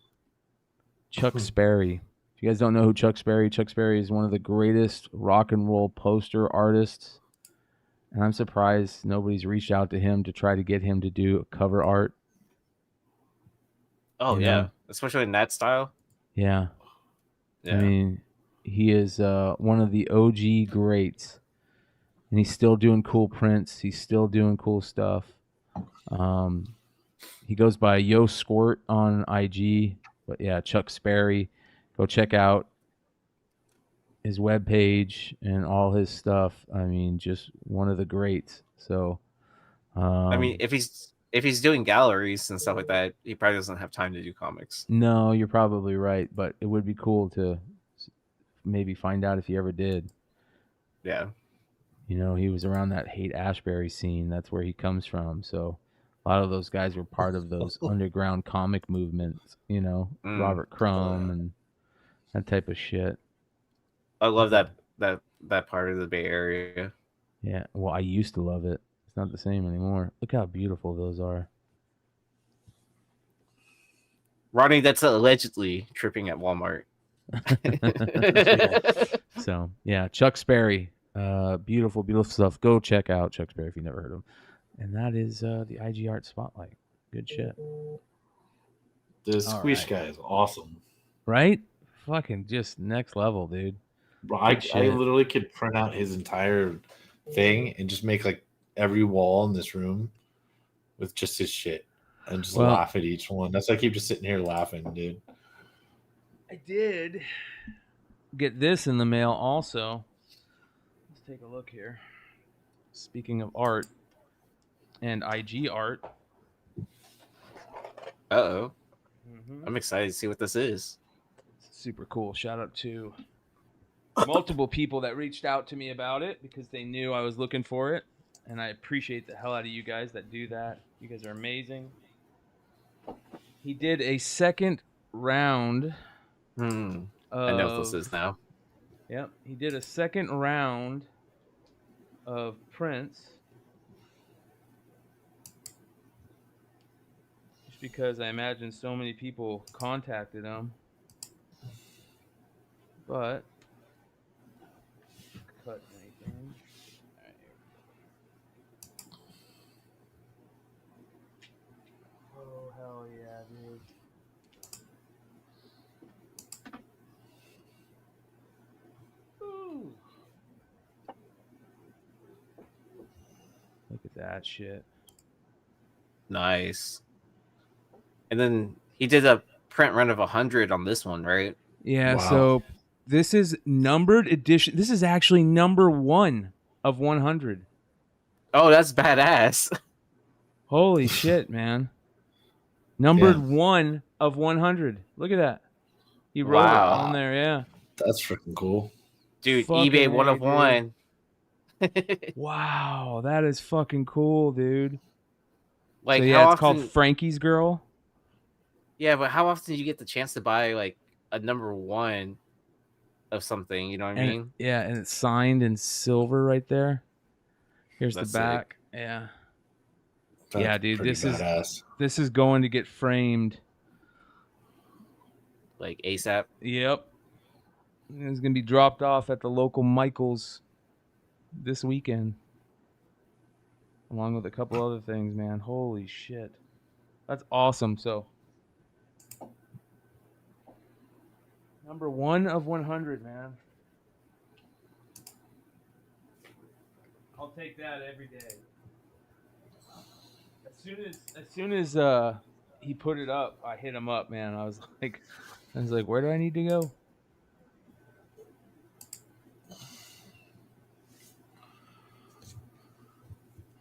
Chuck Sperry. If you guys don't know who Chuck Sperry is one of the greatest rock and roll poster artists. And I'm surprised nobody's reached out to him to try to get him to do cover art.
Oh, yeah. Especially in that style.
Yeah. I mean, he is one of the OG greats. And he's still doing cool prints. He's still doing cool stuff. He goes by Yo Squirt on IG. But yeah, Chuck Sperry. Go check out his webpage and all his stuff. I mean, just one of the greats. So,
I mean, if he's if he's doing galleries and stuff like that, he probably doesn't have time to do comics.
No, you're probably right, but it would be cool to maybe find out if he ever did.
Yeah.
You know, he was around that Haight-Ashbury scene. That's where he comes from. So a lot of those guys were part of those underground comic movements, you know, Robert Crumb and that type of shit.
I love that part of the Bay Area.
Yeah, well, I used to love it. It's not the same anymore. Look how beautiful those are.
Ronnie, that's allegedly tripping at Walmart.
So, yeah, Chuck Sperry. Beautiful, beautiful stuff. Go check out Chuck Sperry if you've never heard of him. And that is the IG Art Spotlight. Good shit.
The Squish guy is awesome.
Right? Fucking just next level, dude.
Bro, I literally could print out his entire thing and just make like every wall in this room with just his shit and just laugh at each one. That's why I keep just sitting here laughing, dude.
I did get this in the mail also. Let's take a look here. Speaking of art and IG art.
Uh-oh. I'm excited to see what this is.
Super cool. Shout out to multiple people that reached out to me about it because they knew I was looking for it. And I appreciate the hell out of you guys that do that. You guys are amazing. He did a second round.
I know what this is now.
Yep. He did a second round of prints. Just because I imagine so many people contacted him. But cut anything. All right, here. Oh hell yeah, dude. Ooh. Look at that shit.
Nice. And then he did a print run of 100 on this one, right?
Yeah, wow. So this is numbered edition. This is actually number 1 of 100.
Oh, that's badass.
Holy shit, man. Numbered 1 of 100. Look at that. He wrote it on there, yeah.
That's freaking cool.
Dude, fucking eBay 1 of 1.
Wow, that is fucking cool, dude.
Like,
so, yeah, it's called Frankie's Girl.
Yeah, but how often do you get the chance to buy like a number 1 of something? You know what I mean?
Yeah, and it's signed in silver right there. Here's the back. Sick. Yeah.
That's
yeah, dude. This
badass.
This is going to get framed.
Like ASAP.
Yep. It's gonna be dropped off at the local Michael's this weekend, along with a couple other things. Man, holy shit, that's awesome. So. Number 1 of 100, man. I'll take that every day. As soon as he put it up, I hit him up, man. I was like, where do I need to go?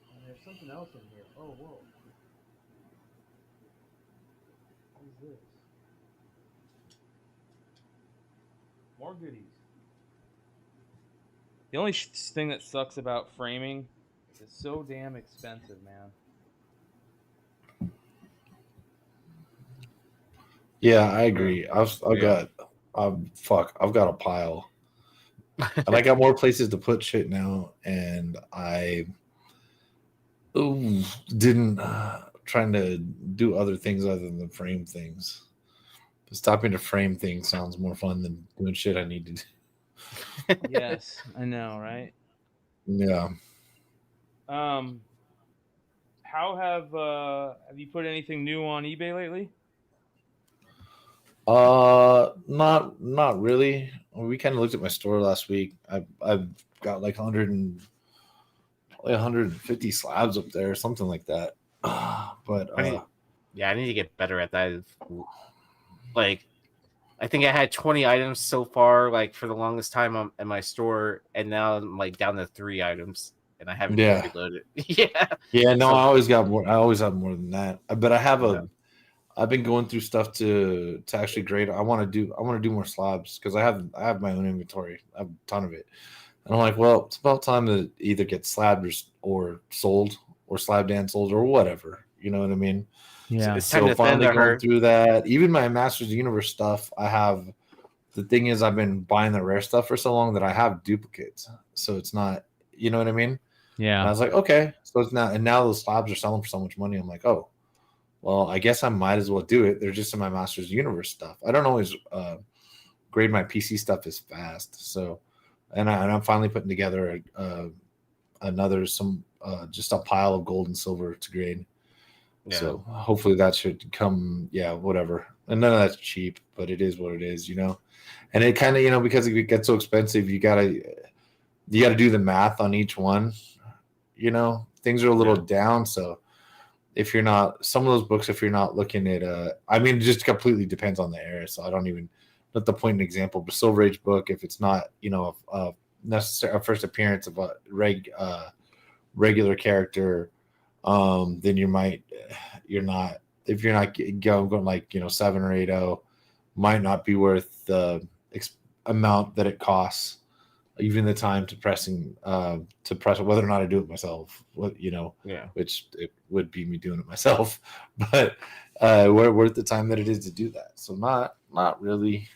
And there's something else in here. Oh, whoa. What is this? More goodies. The only thing that sucks about framing is it's so damn expensive, man.
Yeah, I agree. I've got a pile, and I got more places to put shit now. And I didn't trying to do other things other than frame things. Stopping to frame things sounds more fun than doing shit I need to do.
Yes, I know, right?
Yeah.
How have you put anything new on eBay lately?
Not really. We kind of looked at my store last week. I've got like 150 slabs up there, something like that. But
I need to get better at that. Like, I think I had 20 items so far, like for the longest time in my store, and now I'm like down to 3 items. and I haven't
Yeah.
reloaded. Yeah.
Yeah, no,
So-
I always got more. I always have more than that. But I've been going through stuff to actually grade. I want to do more slabs because I have my own inventory. I have a ton of it. And I'm like, well, it's about time to either get slabbed or sold or slabbed and sold or whatever. You know what I mean?
Yeah.
It's time to
finally
defend
going
her.
through that. Even my Masters of the Universe stuff, I have. The thing is, I've been buying the rare stuff for so long that I have duplicates. So it's not, you know what I mean?
Yeah.
And I was like, okay. So it's not, and now those slabs are selling for so much money. I'm like, oh, well, I guess I might as well do it. They're just in my Masters of the Universe stuff. I don't always grade my PC stuff as fast. So, and I'm finally putting together just a pile of gold and silver to grade.
Yeah.
So hopefully that should come. Yeah, whatever. And none of that's cheap, but it is what it is, you know. And it kind of, because it gets so expensive, you gotta do the math on each one. You know, things are a little down. So if you're not some of those books, if you're not looking at, it just completely depends on the era. So I don't even let the point an example. But Silver Age book, if it's not, a first appearance of a regular character, then you're not. If you're not going like 7 or 8.0, might not be worth the amount that it costs, even the time to press whether or not I do it myself. Which it would be me doing it myself, but worth the time that it is to do that. So not really.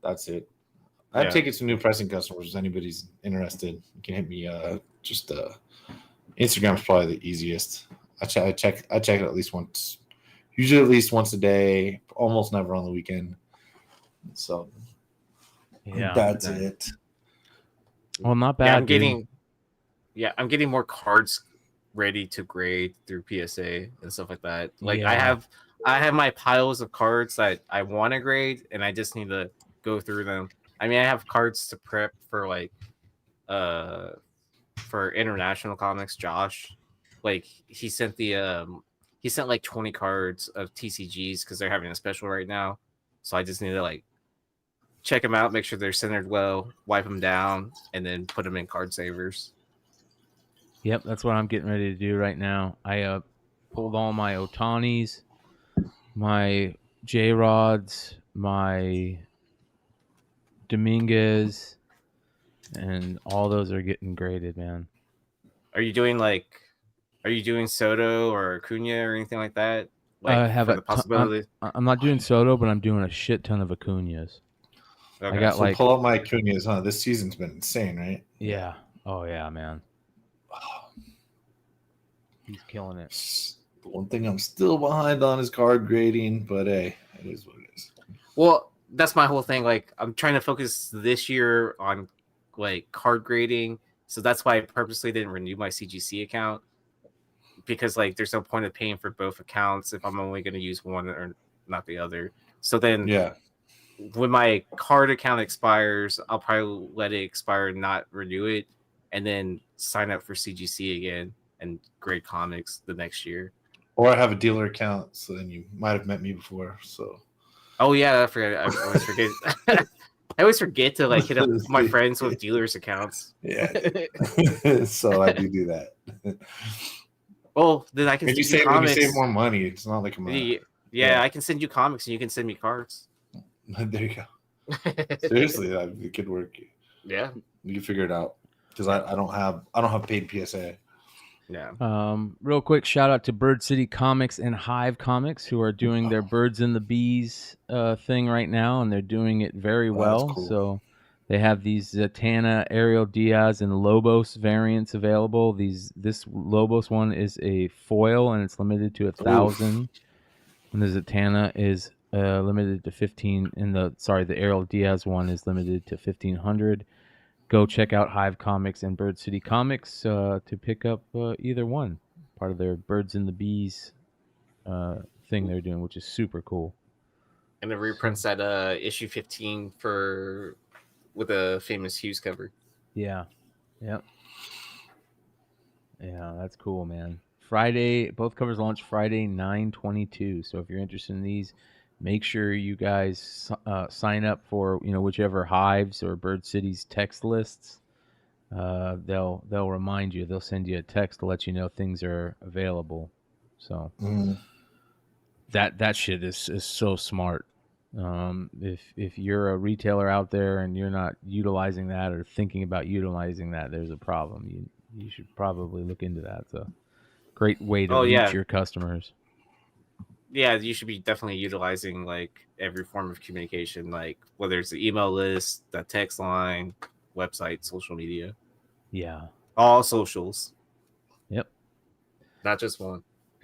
That's it. I've taken some new pressing customers. If anybody's interested, you can hit me. Instagram's probably the easiest. I check it at least once, usually at least once a day, almost never on the weekend. So that's it.
Well, not bad.
I'm getting more cards ready to grade through PSA and stuff like that. Like I have my piles of cards that I want to grade, and I just need to go through them. I mean, I have cards to prep for for international comics. Josh, like he sent like 20 cards of TCGs because they're having a special right now. So I just need to check them out, make sure they're centered well, wipe them down, and then put them in card savers.
Yep, that's what I'm getting ready to do right now. I pulled all my Otanis, my J-Rods, my Dominguez, and all those are getting graded, man.
Are you doing Soto or Acuna or anything like that?
I have
the possibility.
I'm not doing Soto, but I'm doing a shit ton of Acuñas.
Okay.
I got
so pull out my Acuñas, huh? This season's been insane, right?
Yeah. Oh yeah, man. He's killing it.
The one thing I'm still behind on is card grading, but hey, it is what it is.
Well, that's my whole thing. I'm trying to focus this year on card grading, so that's why I purposely didn't renew my CGC account, because there's no point of paying for both accounts if I'm only going to use one or not the other. So then, when my card account expires, I'll probably let it expire and not renew it, and then sign up for CGC again and grade comics the next year.
Or I have a dealer account, so then you might have met me before. So,
oh yeah, I always forget. I always forget to hit up my friends with dealers accounts.
Yeah, so I do that.
Well, then I can.
When you save more money, it's not like
I can send you comics and you can send me cards.
There you go. Seriously, it could work.
Yeah,
you can figure it out because I don't have paid PSA.
Yeah.
Real quick shout out to Bird City Comics and Hive Comics, who are doing their Birds and the Bees thing right now, and they're doing it very well.
Cool.
So they have these Zatanna, Ariel Diaz, and Lobos variants available. This Lobos one is a foil, and it's limited to 1,000. And the Zatanna is limited to 15. And the Ariel Diaz one is limited to 1,500. Go check out Hive Comics and Bird City Comics to pick up either one, part of their Birds and the Bees thing they're doing, which is super cool.
And the reprints at issue 15 with a famous Hughes cover.
Yeah. Yep. Yeah, that's cool, man. Friday, both covers launch Friday, 9/22. So if you're interested in these, make sure you guys sign up for whichever Hives or Bird City's text lists, they'll remind you. They'll send you a text to let you know things are available. So that shit is so smart. If you're a retailer out there and you're not utilizing that or thinking about utilizing that, there's a problem. You should probably look into that. It's a great way to reach your customers.
Yeah, you should be definitely utilizing like every form of communication, like whether it's the email list, the text line, website, social media.
Yeah.
All socials.
Yep.
Not just one.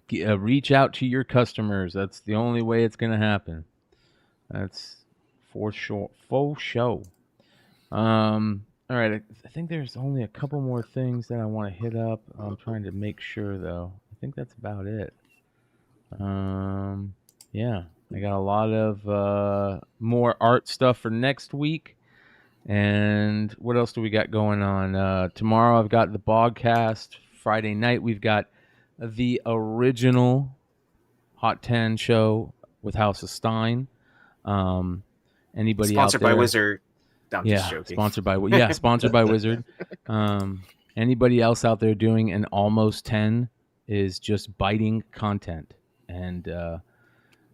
Reach out to your customers. That's the only way it's going to happen. That's for sure. Faux show. All right. I think there's only a couple more things that I want to hit up. I'm trying to make sure, though. I think that's about it. Yeah. I got a lot of more art stuff for next week. And what else do we got going on? Tomorrow I've got the Bogcast. Friday night we've got the original Hot 10 show with House of Stein. Anybody
sponsored
out there?
by Wizard. No, I'm just joking.
Sponsored by Wizard. Anybody else out there doing an almost 10 is just biting content. And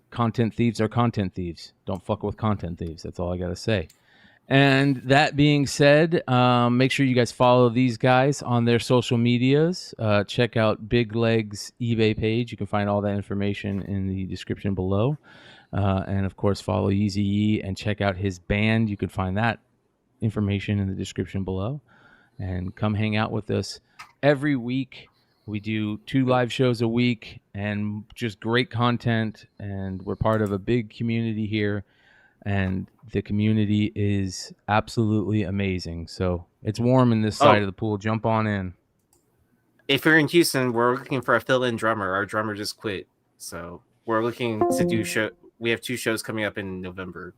content thieves are content thieves. Don't fuck with content thieves. That's all I got to say. And that being said, make sure you guys follow these guys on their social medias. Check out BigLegg's eBay page. You can find all that information in the description below. And, of course, follow Yeezee and check out his band. You can find that information in the description below. And come hang out with us every week. We do 2 live shows a week and just great content. And we're part of a big community here. And the community is absolutely amazing. So it's warm in this side of the pool. Jump on in.
If you're in Houston, we're looking for a fill-in drummer. Our drummer just quit. So we're looking to do show. We have 2 shows coming up in November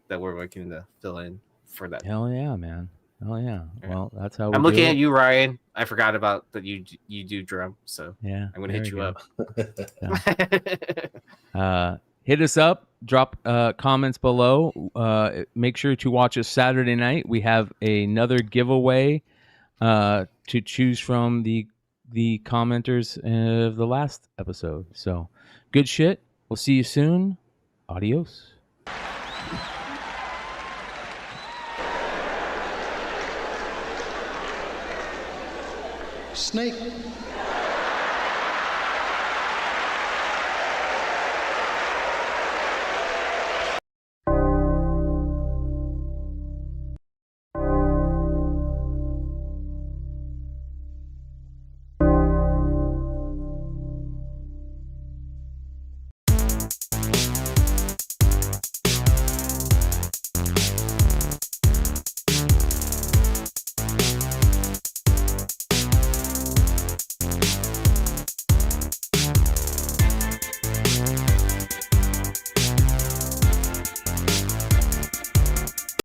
that we're looking to fill in for that.
Hell yeah, man. Hell yeah. Well, that's how
I'm looking at you, Ryan. I forgot about that you do drum. So
yeah,
I'm going to hit you
up. Hit us up. Drop comments below. Make sure to watch us Saturday night. We have another giveaway to choose from the commenters of the last episode. So good shit. We'll see you soon. Adios.
Snake.